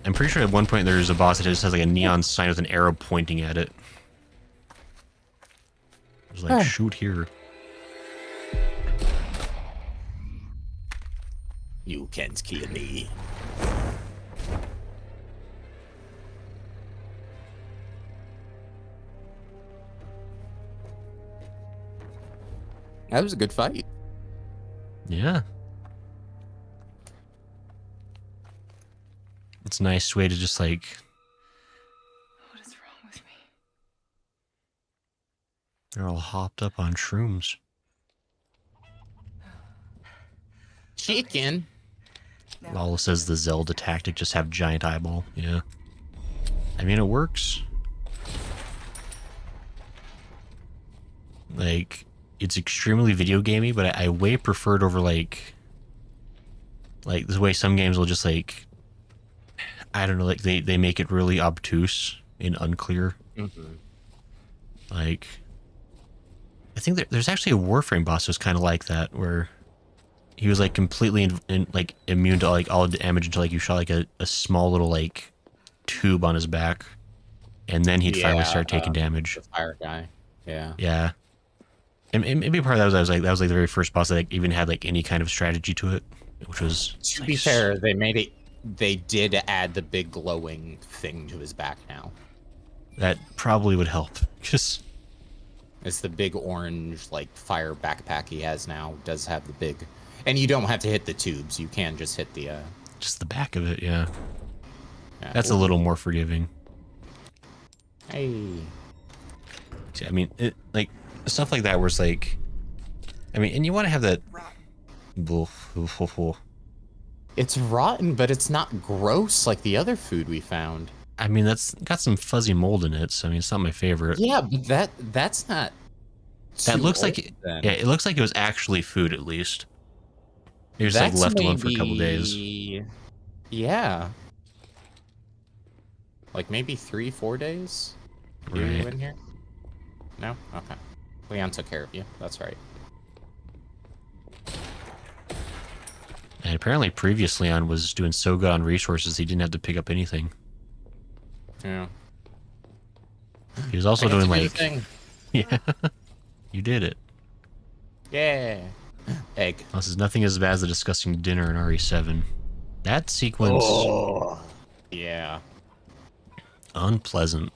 I'm pretty sure at one point there's a boss that just has, like, a neon sign with an arrow pointing at it. It's like, shoot here. You can't kill me. That was a good fight. Yeah. It's a nice way to just, like... What is wrong with me? They're all hopped up on shrooms. Chicken. Lawless says the Zelda tactic, just have giant eyeball. Yeah. I mean, it works. Like, it's extremely video gamey, but I way prefer it over, like the way some games will just, like, I don't know, like, they make it really obtuse and unclear. Mm-hmm. Like, I think there's actually a Warframe boss who's kind of like that, where he was like completely like immune to like all damage until like you shot like a small little like tube on his back, and then he'd finally start taking damage. The fire guy. Yeah. Yeah. And maybe part of that was that was like the very first boss that like, even had like any kind of strategy to it, which was To like, be fair, they made it. They did add the big glowing thing to his back now. that probably would help. Just It's the big orange like fire backpack he has now. Does have the big, and you don't have to hit the tubes. You can just hit the. the back of it, yeah. Yeah. That's a little more forgiving. Hey. See, I mean, it like stuff like that where it's like, I mean, and you want to have that. It's rotten, but it's not gross like the other food we found. I mean, that's got some fuzzy mold in it, so I mean, it's not my favorite. Yeah, but that's not. That too looks like old then. yeah, it looks like it was actually food at least. It was like left alone for a couple days. Yeah. Like maybe 3-4 days. You Right. in here? No? Okay. Leon took care of you. That's right. And apparently, previously on was doing so good on resources, he didn't have to pick up anything. Yeah. He was also I got doing to do the like, thing. yeah, you did it. Yeah. Egg. This is nothing as bad as the disgusting dinner in RE7. That sequence, Yeah. unpleasant.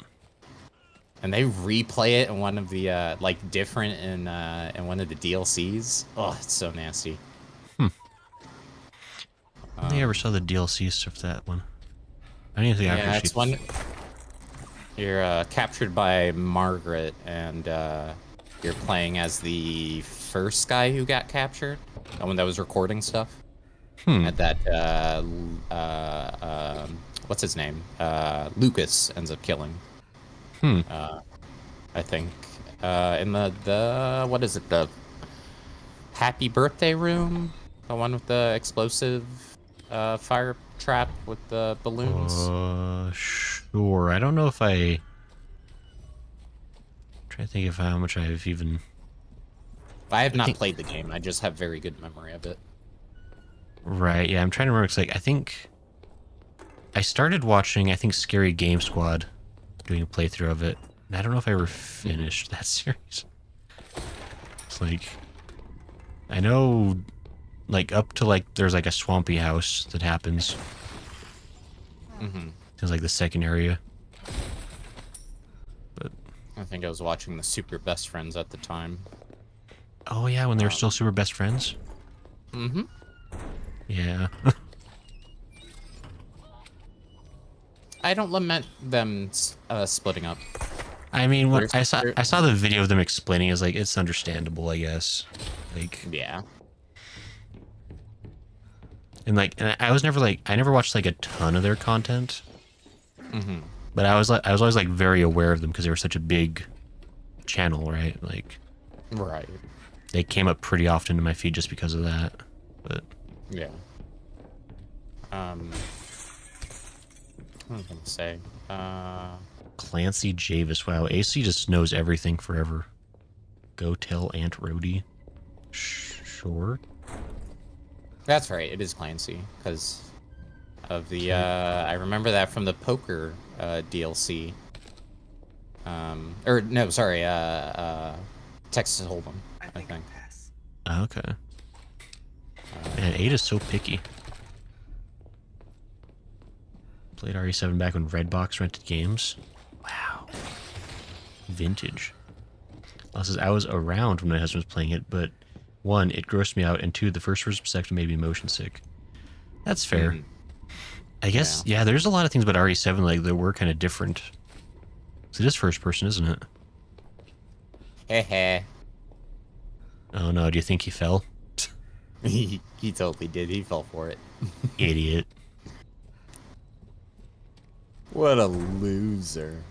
And they replay it in one of the like different in one of the DLCs. Oh, it's so nasty. I don't think I ever saw the DLC stuff for that one. I don't even think I Yeah, actually. it's one. You're captured by Margaret, and you're playing as the first guy who got captured, the one that was recording stuff. And that what's his name? Lucas ends up killing. I think in the what is it? The happy birthday room, the one with the explosive fire trap with the balloons. Sure. I don't know if I. Trying to think of how much I've even. I have not played the game. I just have very good memory of it. Right. Yeah, I'm trying to remember. It's like I think I started watching. I think Scary Game Squad doing a playthrough of it. And I don't know if I ever finished that series. It's like I know, like up to like there's like a swampy house that happens. It's like the second area. But I think I was watching the Super Best Friends at the time. oh yeah, when they were still super best friends. Mm-hmm. Yeah. I don't lament them splitting up. I mean, when There's- I saw the video of them explaining, it's like it's understandable, I guess. Like, Yeah. and I was never like I never watched like a ton of their content. But I was always like very aware of them because they were such a big channel, right? Like, Right. they came up pretty often in my feed just because of that. But Yeah. What was I gonna say? Clancy Javis, wow, AC just knows everything forever. Go tell Aunt Rhodey. Sure. That's right. It is Clancy because of the. I remember that from the poker DLC. Or no, sorry. Texas Hold'em. I I think think. I'll pass. Okay. Man, Ada's so picky. Played RE7 back when Redbox rented games. Wow. Vintage. Well, says I was around when my husband was playing it, but one, it grossed me out, and two, the first person perspective made me motion sick. That's fair. I guess, yeah, there's a lot of things about RE7 like that were kind of different. So it is first person, isn't it? Heh. Oh no, do you think he fell? He totally did. He fell for it. Idiot. What a loser.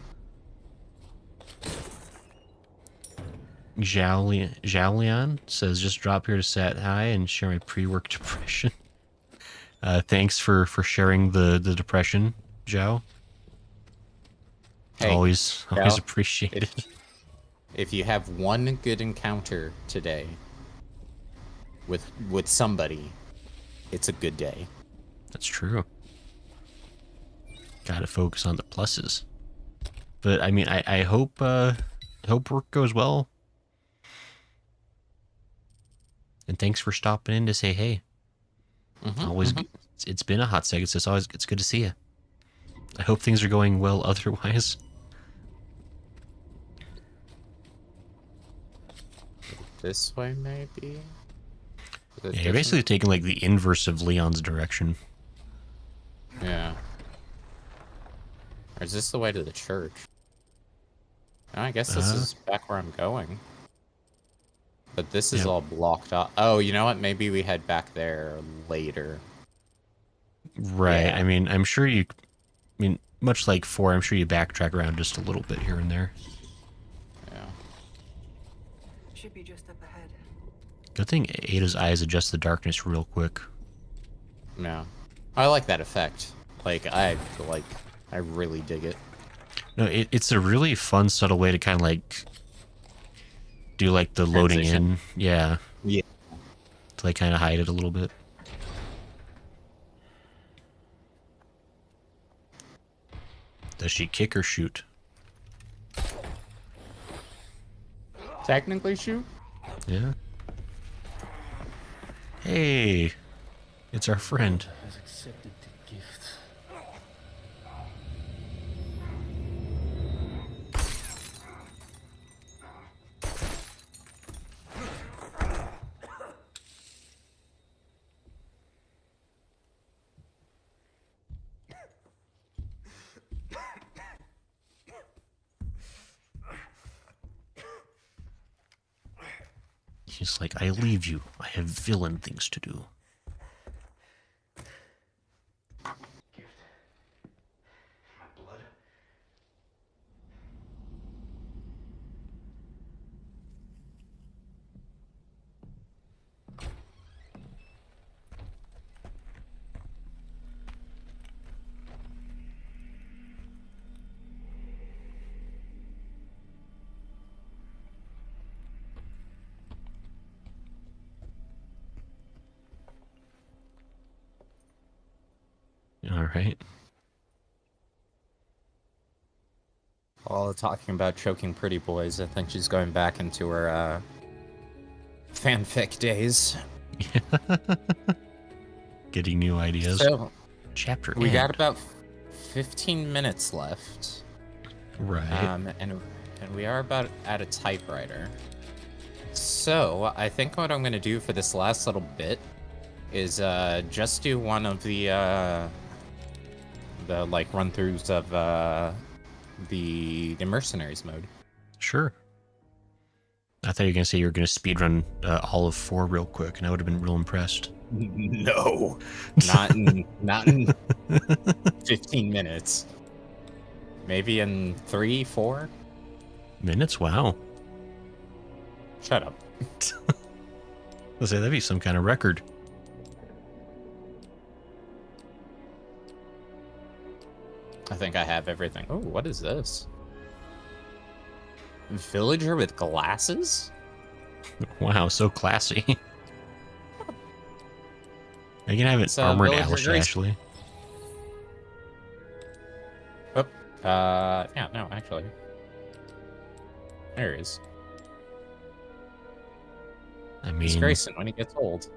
Zhao says, just drop here to sat hi and share my pre-work depression. Thanks for sharing the depression, Zhao. Hey, always Zhao, appreciated. If you have one good encounter today with somebody, it's a good day. That's true. Gotta focus on the pluses. But I mean, I hope work goes well. And thanks for stopping in to say hey. Always, it's been a hot second. So it's good to see you. I hope things are going well otherwise. This way, maybe? Yeah, you're basically taking like the inverse of Leon's direction. Yeah. Or is this the way to the church? No, I guess this is back where I'm going. But this is all blocked off. Oh, you know what? Maybe we head back there later. Right. Yeah. I mean, I'm sure you... I mean, much like 4, I'm sure you backtrack around just a little bit here and there. Yeah. Should be just up ahead. Good thing Ada's eyes adjust the darkness real quick. Yeah. I like that effect. I really dig it. No, it's a really fun, subtle way to kind of like do like the loading Transition. in. Yeah. Yeah. To like kind of hide it a little bit. Does she kick or shoot? Technically shoot? Yeah. Hey. It's our friend. Has accepted the gift. He's like, I leave you. I have villain things to do. Gift. My blood. All right. While talking about choking pretty boys, I think she's going back into her fanfic days. Getting new ideas. So Chapter we end. got about 15 minutes left. Right. And we are about at a typewriter. So I think what I'm gonna do for this last little bit is just do one of the like run-throughs of the mercenaries mode. Sure. I thought you were gonna say you were gonna speedrun all of 4 real quick, and I would have been real impressed. No, not in 15 minutes. Maybe in 3, 4. Minutes? Wow. Shut up. Let's say that'd be some kind of record. I think I have everything. Oh, what is this? Villager with glasses? Wow, so classy. I can have it So, armored villager Alice, grace- Ashley. Oh, yeah, no, actually. There he is. I He's mean, Grayson when he gets old.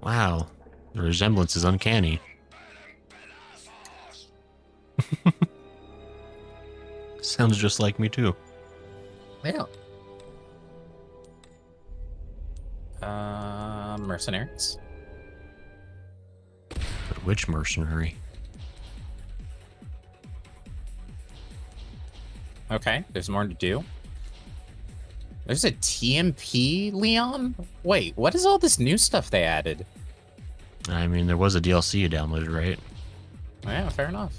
wow. The resemblance is uncanny. Sounds just like me, too. Yeah. Mercenaries. But which mercenary? Okay, there's more to do. There's a TMP, Leon? Wait, what is all this new stuff they added? I mean, there was a DLC you downloaded, right? Yeah, fair enough.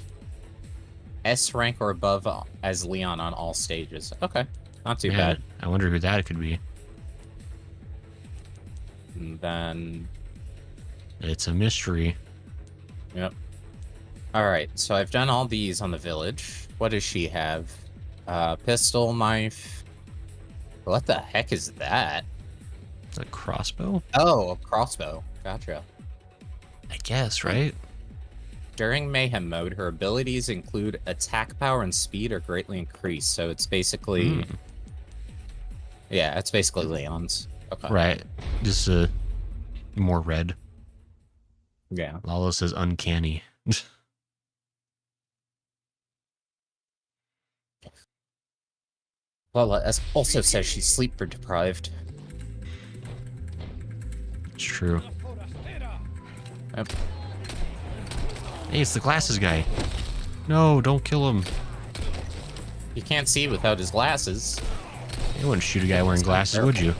S rank or above as Leon on all stages. Okay, not too Man, bad. I wonder who that could be. And then, It's a mystery. yep. All right, so I've done all these on the village. What does she have? Pistol, knife. What the heck is that? It's a crossbow? Oh, a crossbow. Gotcha. I guess, right? During mayhem mode, her abilities include attack power and speed are greatly increased. So it's basically, yeah, it's basically Leon's. Okay. Right. Just more red. Yeah. Lalo says uncanny. Lala also says she's sleep deprived. It's true. Yep. Hey, it's the glasses guy. No, don't kill him. You can't see without his glasses. You wouldn't shoot a guy wearing glasses, would you?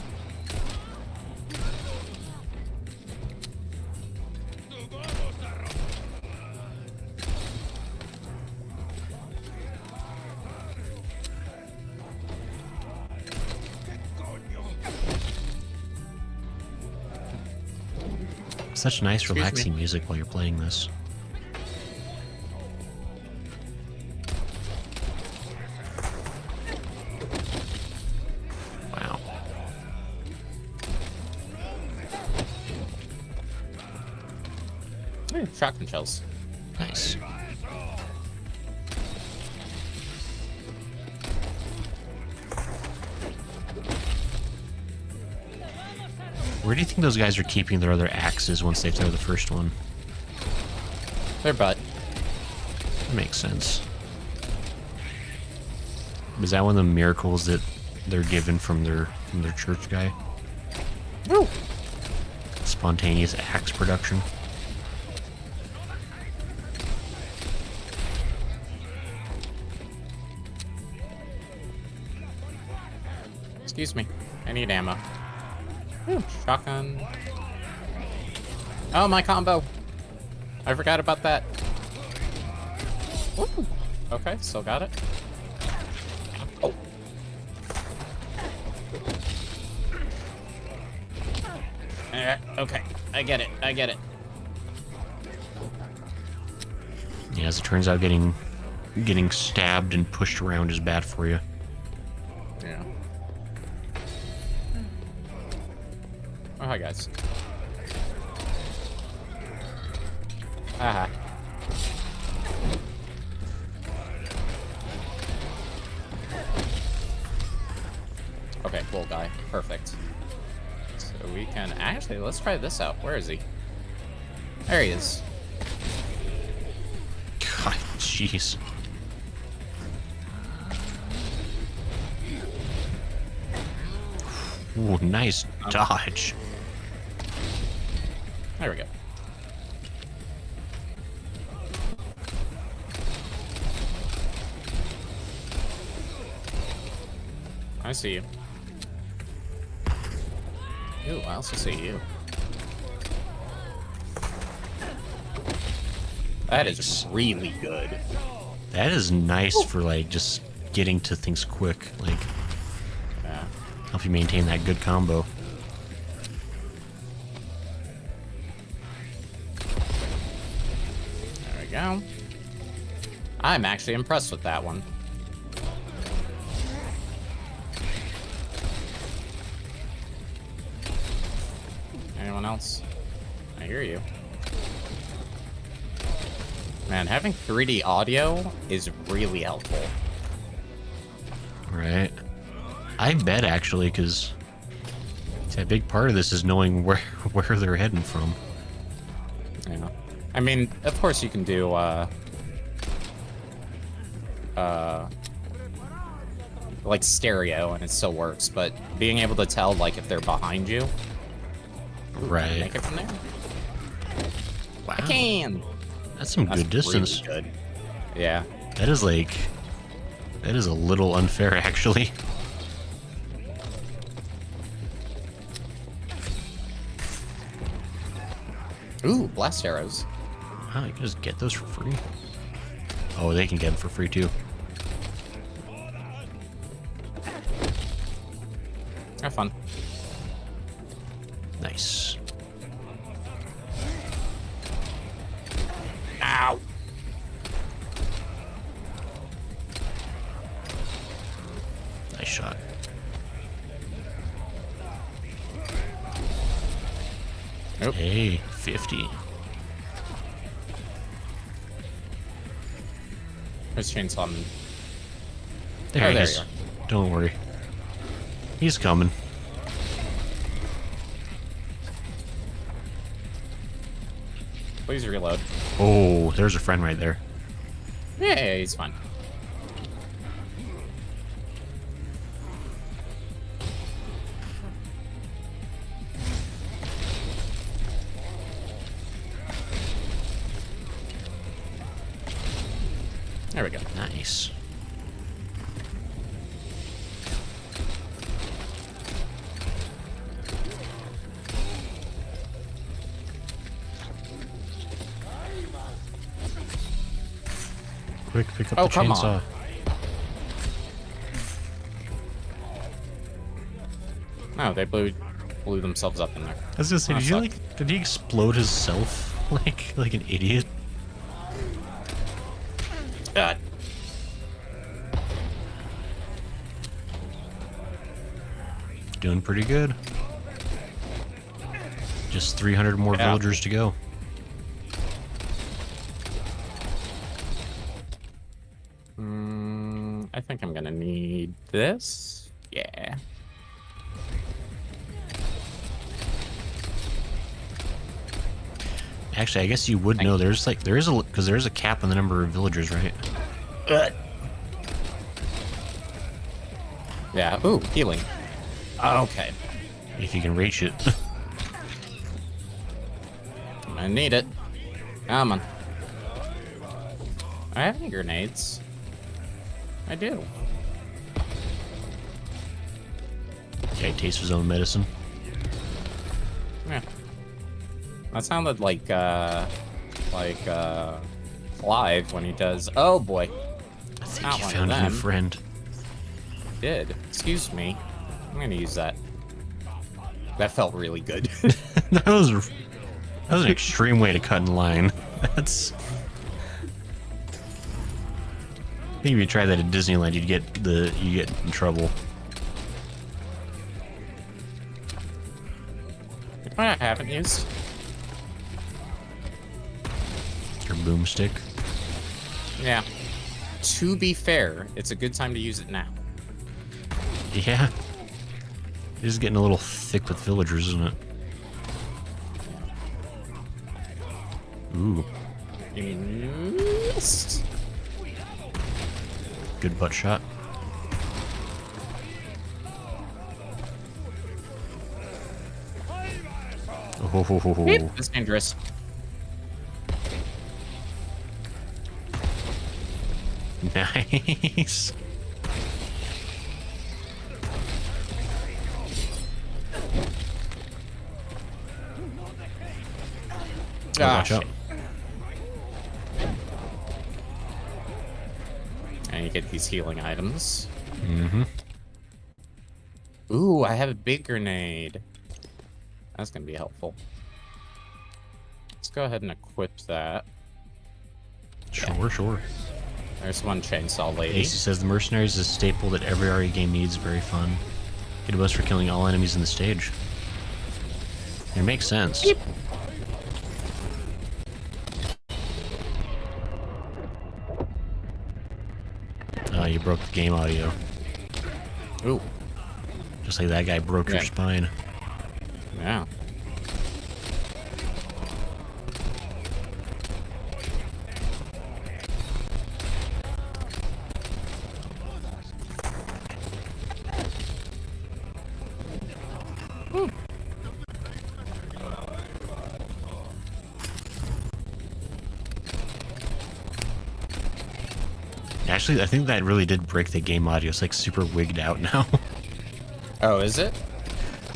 Such nice, Excuse me. relaxing music while you're playing this. Wow. Shotgun shells. Nice. Where do you think those guys are keeping their other axes once they throw the first one? Their butt. That makes sense. Is that one of the miracles that they're given from their church guy? Ooh. Spontaneous axe production. Excuse me. I need ammo. Ooh, shotgun. Oh, my combo. I forgot about that. Ooh. Okay, still got it. Oh. Okay, I get it. I get it. Yeah, as it turns out, getting stabbed and pushed around is bad for you. Yeah. Oh, hi, guys. Haha. Okay, cool guy. Perfect. So we can... Actually, let's try this out. Where is he? There he is. God, jeez. Ooh, nice dodge. There we go. I see you. Ooh, I also see you. That is really good. That is nice for, like, just getting to things quick. Like, Yeah. help you maintain that good combo. There we go. I'm actually impressed with that one. Anyone else? I hear you. Man, having 3D audio is really helpful. Right. I bet, actually, because a big part of this is knowing where they're heading from. Yeah. I mean, of course you can do, like stereo and it still works, but being able to tell, like, if they're behind you. Right. Make it from there? Wow. I can! That's some good distance. Really good. Yeah. That is, like... That is a little unfair, actually. Ooh, blast arrows. Wow, you can just get those for free. Oh, they can get them for free, too. Have fun. Nice. Ow! Nice shot. Nope. Hey, 50. There's chainsaw. There he there is. you Don't worry. He's coming. Please reload. Oh, there's a friend right there. Yeah, he's fine. There we go. Nice. Quick, pick up Oh, the come chainsaw. on. Oh, they blew themselves up in there. I was gonna say, Oh, did he explode himself like an idiot? God. Doing pretty good. Just 300 more Yeah. villagers to go. I think I'm gonna need this. Yeah. Actually, I guess you would know. There's like there is a cap on the number of villagers, right? Yeah. Ooh, healing. Okay. If you can reach it. I need it. Come on. I have any grenades? I do. Yeah, he tastes his own medicine. Yeah. That sounded like Clive when he does. Oh boy. I think Not you one of found a new them. friend. Did. Excuse me. I'm gonna use that. That felt really good. that was an extreme way to cut in line. That's. I think if you tried that at Disneyland, you get in trouble. What I haven't used. Your boomstick. Yeah. To be fair, it's a good time to use it now. Yeah. It is getting a little thick with villagers, isn't it? Ooh. You missed. Good butt shot. Oh. That's dangerous. Nice. Watch out. And you get these healing items. Mm-hmm. Ooh, I have a big grenade. That's gonna be helpful. Let's go ahead and equip that. Sure. There's one chainsaw lady. Casey says the mercenaries is a staple that every RE game needs. Very fun. Get a boost for killing all enemies in the stage. It makes sense. Beep. Oh, you broke the game audio. Ooh, Just like that guy broke your Yeah. spine. yeah. Actually, I think that really did break the game audio. It's like super wigged out now. Oh, is it?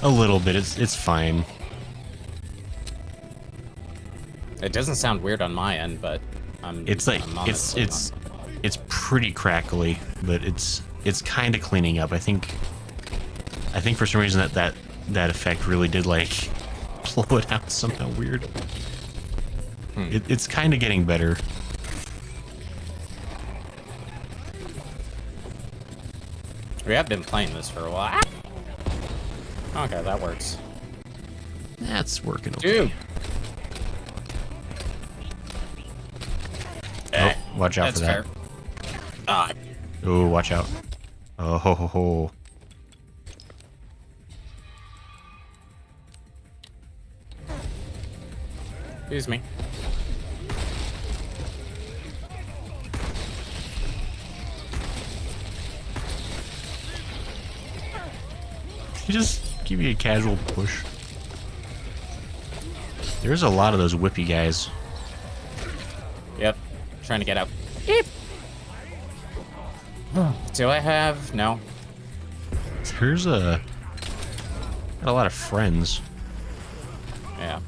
A little bit. It's fine. It doesn't sound weird on my end, but It's like I'm honestly it's pretty crackly, but it's kind of cleaning up. I think for some reason that effect really did like blow it out somehow weird. It's kind of getting better. We have been playing this for a while. Okay, that works. That's working okay. Dude. Oh, watch out That's for that. fair. Ah, Oh, watch out. Oh ho ho ho. excuse me. You just give me a casual push. There's a lot of those whippy guys. Yep. Trying to get out. Beep. Do I have? No. There's got a lot of friends. Yeah.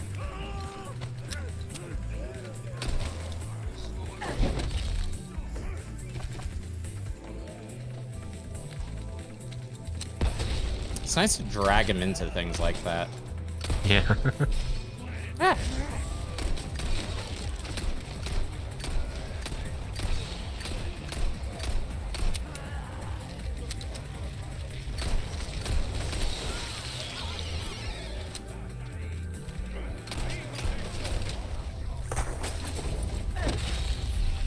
It's nice to drag him into things like that. Yeah. Ah.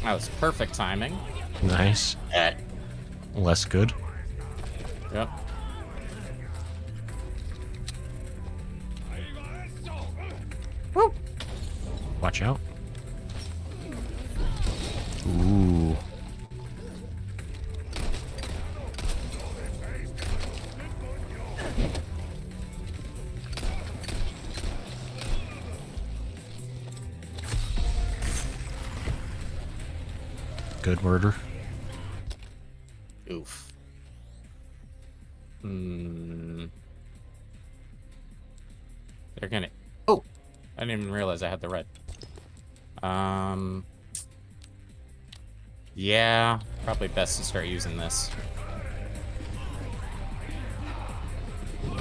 That was perfect timing. Nice. Less good. Yep. Woo. Watch out. Ooh. Good murder. Oof. Hmm. They're gonna. Oh, I didn't even realize I had the red. Yeah, probably best to start using this.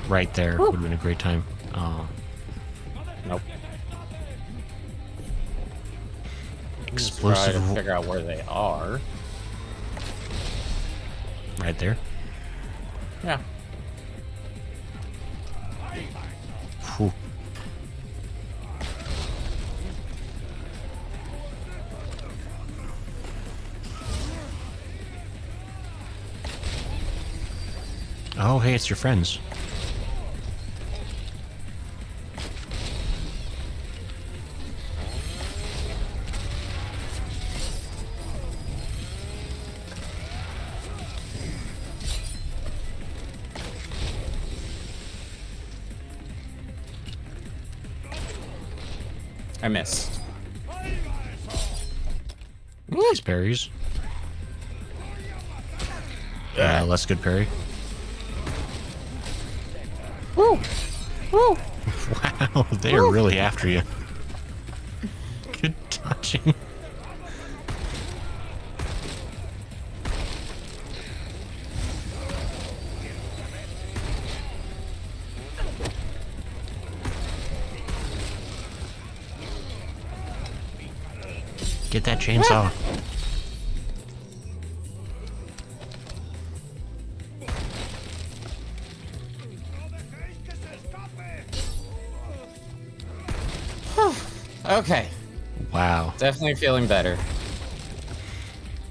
Right there would have been a great time. Nope. Explosive. Try to figure out where they are. Right there. Yeah. Whew. Oh, hey, it's your friends. I missed. Nice parries. Less good parry. Woo! Woo! Wow, they are really after you. Good dodging. Get that chainsaw. Okay, Wow. definitely feeling better.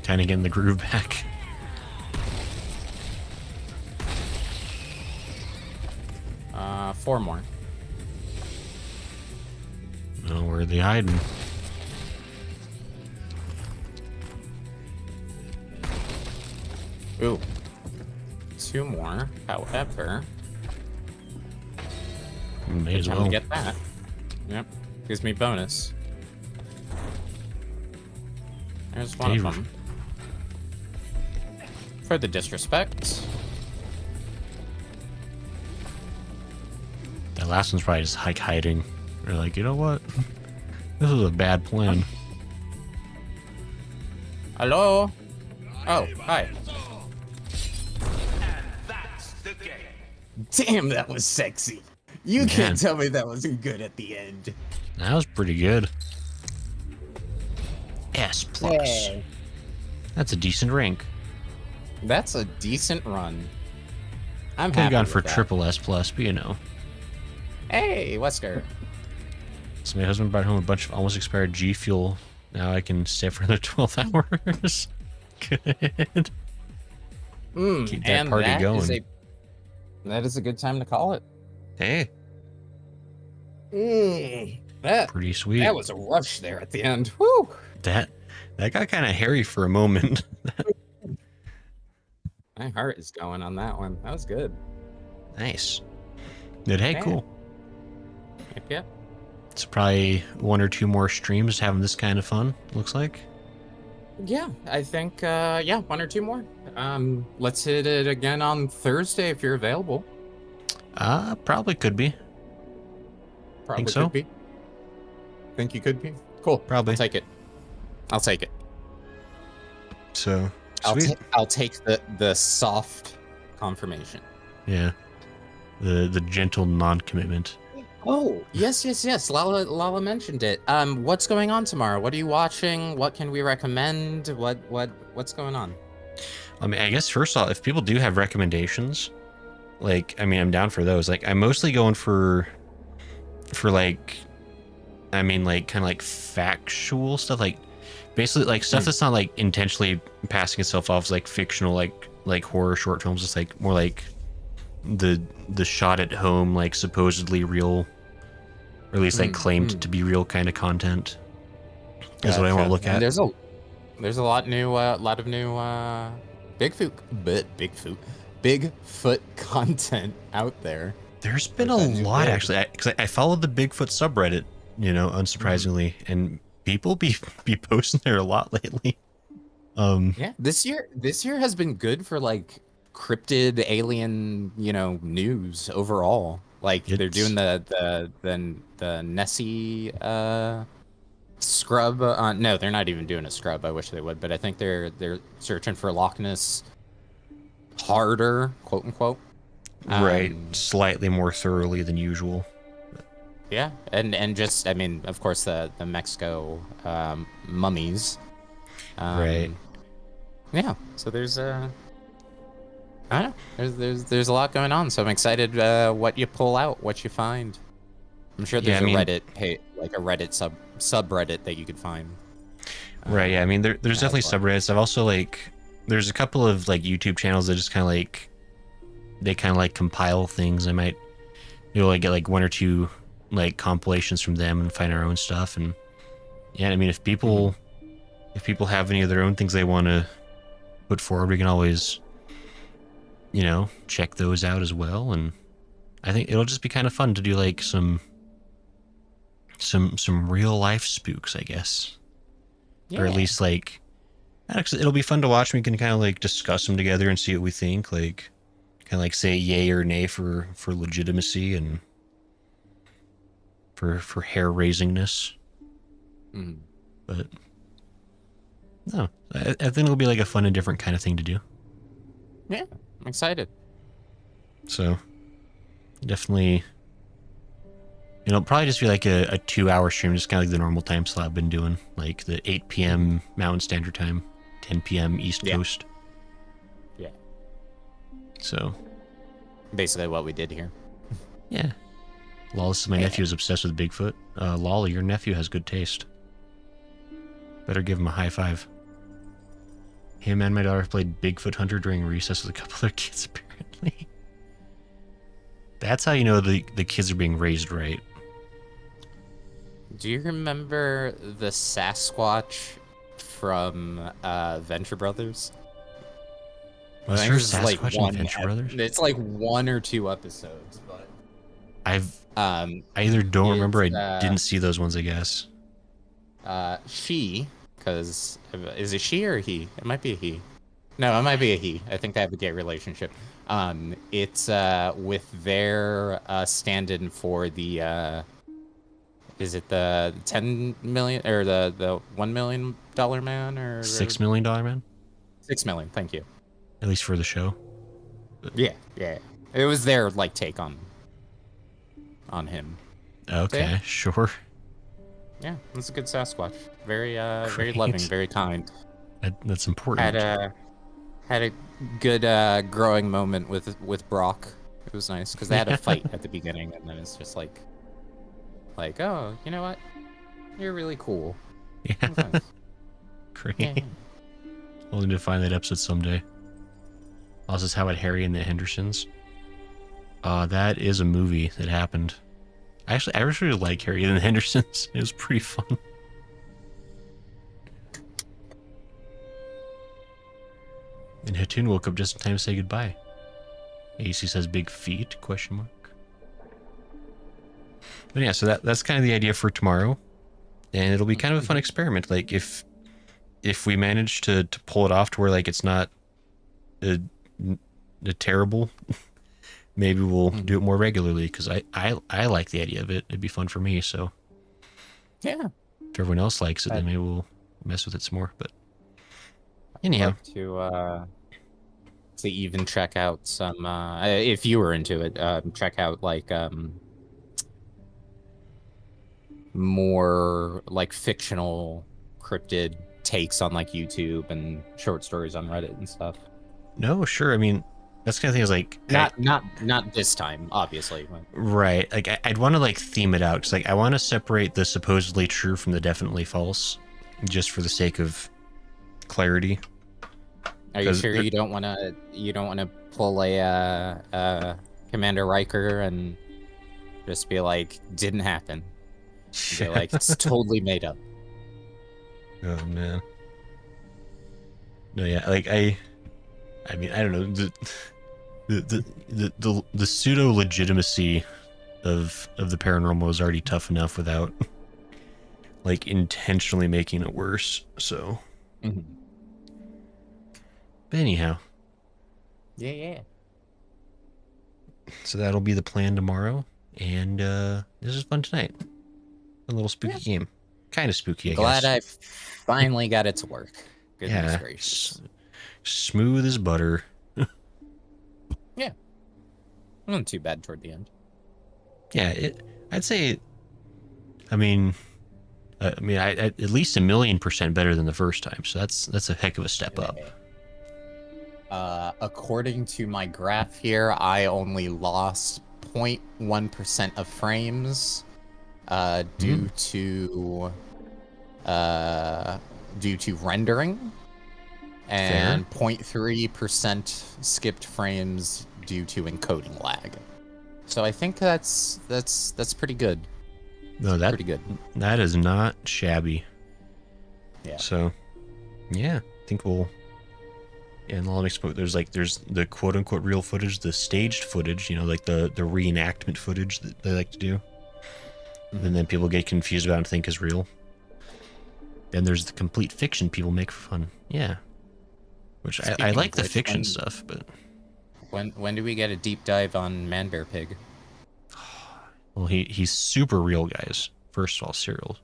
Kind of getting the groove back. Four more. Oh, where are they hiding? Ooh. Two more, however. May Good as time well. to get that. Yep. Gives me bonus. There's one of Dave. them. For the disrespect. That last one's probably just like hiding. They're like, you know what? This is a bad plan. Hello? Oh, hi. That's the game. Damn, that was sexy. You Man. can't tell me that wasn't good at the end. That was pretty good. S plus. Hey. That's a decent rank. That's a decent run. I'm Could have happy gone with for that. triple S plus, but you know. Hey, Wesker. So my husband brought home a bunch of almost expired G Fuel. Now I can stay for another 12 hours. Good. Keep that And party that going. that is a good time to call it. Hey, That pretty sweet. that was a rush there at the end. Whew. That got kind of hairy for a moment. My heart is going on that one. That was good. Nice. But hey, Man. cool. Yep, yep. It's probably one or two more streams having this kind of fun, looks like. Yeah, I think yeah, one or two more. Let's hit it again on Thursday if you're available. Probably could be. Probably so. could be. Think you could be? Cool. Probably. I'll take it. I'll take it. So, sweet. I'll take the soft confirmation. Yeah. The gentle non-commitment. Oh, yes. Lala mentioned it. What's going on tomorrow? What are you watching? What can we recommend? What's going on? I mean, I guess first off, if people do have recommendations, like, I mean, I'm down for those. Like, I'm mostly going for like, I mean, like, kind of like factual stuff, like, basically, like, stuff that's not, like, intentionally passing itself off as, like, fictional, like horror short films. It's, like, more like the shot at home, like, supposedly real or at least like claimed to be real kind of content. Is what I want to look And at. there's a lot of new Bigfoot content out there. There's been a There's that new lot vid. actually, because I followed the Bigfoot subreddit, unsurprisingly, and people be posting there a lot lately. Yeah, this year has been good for like cryptid alien, news overall. Like they're doing the Nessie scrub. No, they're not even doing a scrub. I wish they would, but I think they're searching for Loch Ness harder, quote unquote. Right, slightly more thoroughly than usual. Yeah, and just I mean, of course, the Mexico mummies. Right. Yeah. So there's I don't know. There's a lot going on. So I'm excited what you pull out, what you find. I'm sure there's a Reddit subreddit that you could find. Right. Yeah. I mean, there's definitely subreddits. I've also there's a couple of YouTube channels that just they compile things. I might get one or two compilations from them and find our own stuff. And yeah, I mean, if people have any of their own things they want to put forward, we can always check those out as well. And I think it'll just be kind of fun to do some real life spooks, I guess. Yeah. Or at least it'll be fun to watch. We can kind of discuss them together and see what we think. Say yay or nay for legitimacy and for hair raisingness. But no, I think it'll be a fun and different kind of thing to do. Yeah, I'm excited. So definitely, it'll probably just be a 2-hour stream, just kind of the normal time slot I've been doing, the 8 p.m. Mountain Standard Time, 10 p.m. East Coast. Yeah. So basically what we did here. Yeah. Lawless, my nephew, is obsessed with Bigfoot. Lolly, your nephew has good taste. Better give him a high five. Him and my daughter played Bigfoot Hunter during recess with a couple of their kids, apparently. That's how you know the kids are being raised right. Do you remember the Sasquatch from Venture Brothers? Was there a Sasquatch in Venture Brothers? It's 1 or 2 episodes, but I either don't remember, I didn't see those ones, I guess. She, because is it she or a he? It might be a he. No, it might be a he. I think they have a gay relationship. It's with their stand-in for the is it the 10 million or the $1 million man or $6 million man? 6 million, thank you. At least for the show. But yeah. It was their take on him. Okay, yeah. Sure. Yeah, it's a good Sasquatch. Very very loving, very kind. That's important. Had a good growing moment with Brock. It was nice because they had a fight at the beginning, and then it's just like, oh, you know what? You're really cool. Yeah. Nice. Great. Yeah. We'll need to find that episode someday. Also, is How About Harry and the Hendersons? That is a movie that happened. I really like Harry and the Hendersons. It was pretty fun. And Hatun woke up just in time to say goodbye. AC says big feet, ? But yeah, so that's kind of the idea for tomorrow. And it'll be kind of a fun experiment. If we manage to pull it off to where it's not a terrible, maybe we'll do it more regularly, because I like the idea of it. It'd be fun for me, so yeah. If everyone else likes it, then maybe we'll mess with it some more. But anyhow, to even check out some if you were into it, check out more fictional cryptid takes on YouTube and short stories on Reddit and stuff. No, sure. I mean, that's kind of thing is not this time, obviously. Right. I'd want to theme it out, because I want to separate the supposedly true from the definitely false, just for the sake of clarity. Are you sure you don't want to pull a Commander Riker and just be didn't happen? They're like, it's totally made up. Oh man. No, yeah, like I mean, I don't know, the pseudo legitimacy of the paranormal is already tough enough without like intentionally making it worse. So, Mm-hmm. but anyhow, Yeah. so that'll be the plan tomorrow, and this is fun tonight. A little spooky game, kind of spooky, I Glad guess. I finally got it to work. Goodness Yeah, gracious. smooth as butter. Yeah. Wasn't too bad toward the end. Yeah, I'd say. I mean, I at least 1,000,000% better than the first time. So that's a heck of a step up. According to my graph here, I only lost 0.1% of frames due to rendering, and 0.3% skipped frames due to encoding lag. So I think that's pretty good. No, that's pretty good. That is not shabby. Yeah. So, yeah, I think we'll. Yeah, and I'll explain. There's the quote unquote real footage, the staged footage. You know, like the reenactment footage that they like to do, and then people get confused about and think is real. Then there's the complete fiction people make for fun. Yeah, which I like the fiction stuff, but. When do we get a deep dive on Man Bear Pig? Well, he's super real, guys. First of all, serial.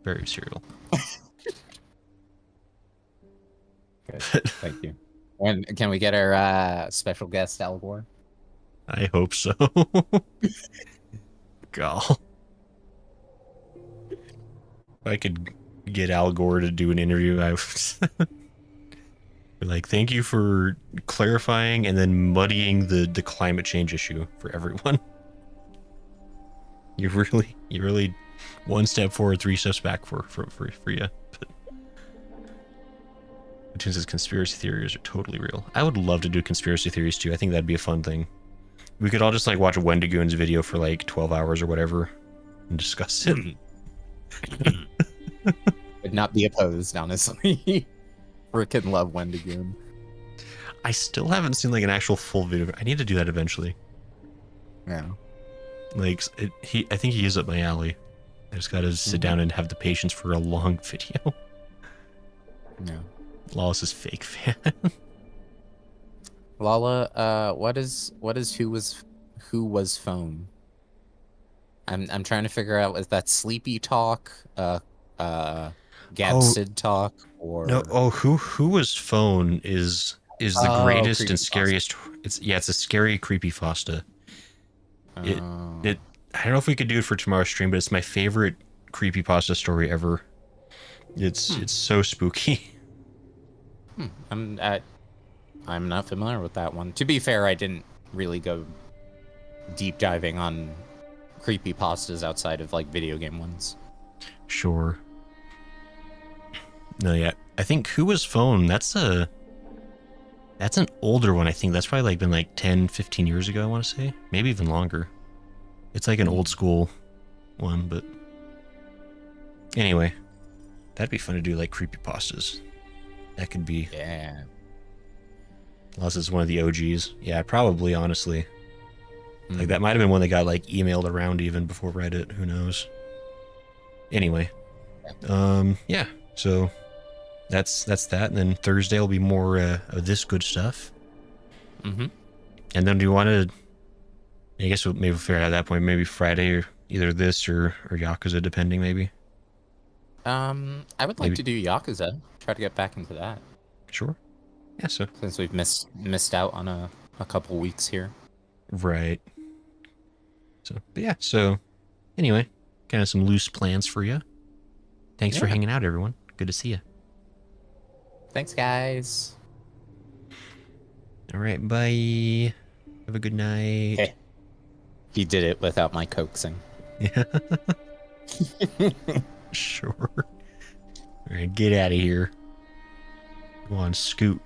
Very serial. Good. Thank you. When can we get our special guest, Al Gore? I hope so. God. If I could get Al Gore to do an interview, I would be like, thank you for clarifying and then muddying the climate change issue for everyone. You're really one step forward, 3 steps back for you. But it turns out conspiracy theories are totally real. I would love to do conspiracy theories too. I think that'd be a fun thing. We could all just like watch Wendigoon's video for like 12 hours or whatever and discuss it. Would not be opposed, honestly. Frickin' love Wendigoon. I still haven't seen like an actual full video. I need to do that eventually. Yeah. Like I think he is up my alley. I just gotta sit down and have the patience for a long video. Yeah. Lawless is fake fan. Lala, what is who was phone? I'm trying to figure out, is that Sleepy Talk, Gabsid Talk, or no? Oh, who was phone is the greatest and scariest. It's a scary creepypasta. It I don't know if we could do it for tomorrow's stream, but it's my favorite creepypasta story ever. It's so spooky. I'm not familiar with that one. To be fair, I didn't really go deep diving on creepypastas outside of like video game ones. Sure. No, yeah. I think Who Was Phone, that's an older one. I think that's probably like been like 10, 15 years ago, I want to say. Maybe even longer. It's like an old school one, but anyway, that'd be fun to do, like creepypastas. That could be. Yeah. Unless it's one of the OGs. Yeah, probably, honestly. Like that might have been one that got like emailed around even before Reddit. Who knows? Anyway. Yeah. So that's that. And then Thursday will be more of this good stuff. Mm-hmm. And then do you want to, I guess maybe we'll figure out at that point, maybe Friday or either this or Yakuza, depending maybe. I would like to do Yakuza. Try to get back into that. Sure. Yeah, so. Since we've missed out on a couple weeks here. Right. So, but yeah, so anyway, kind of some loose plans for you. Thanks for hanging out, everyone. Good to see you. Thanks, guys. All right, bye. Have a good night. Hey. He did it without my coaxing. Yeah. Sure. All right, get out of here. Go on, scoot.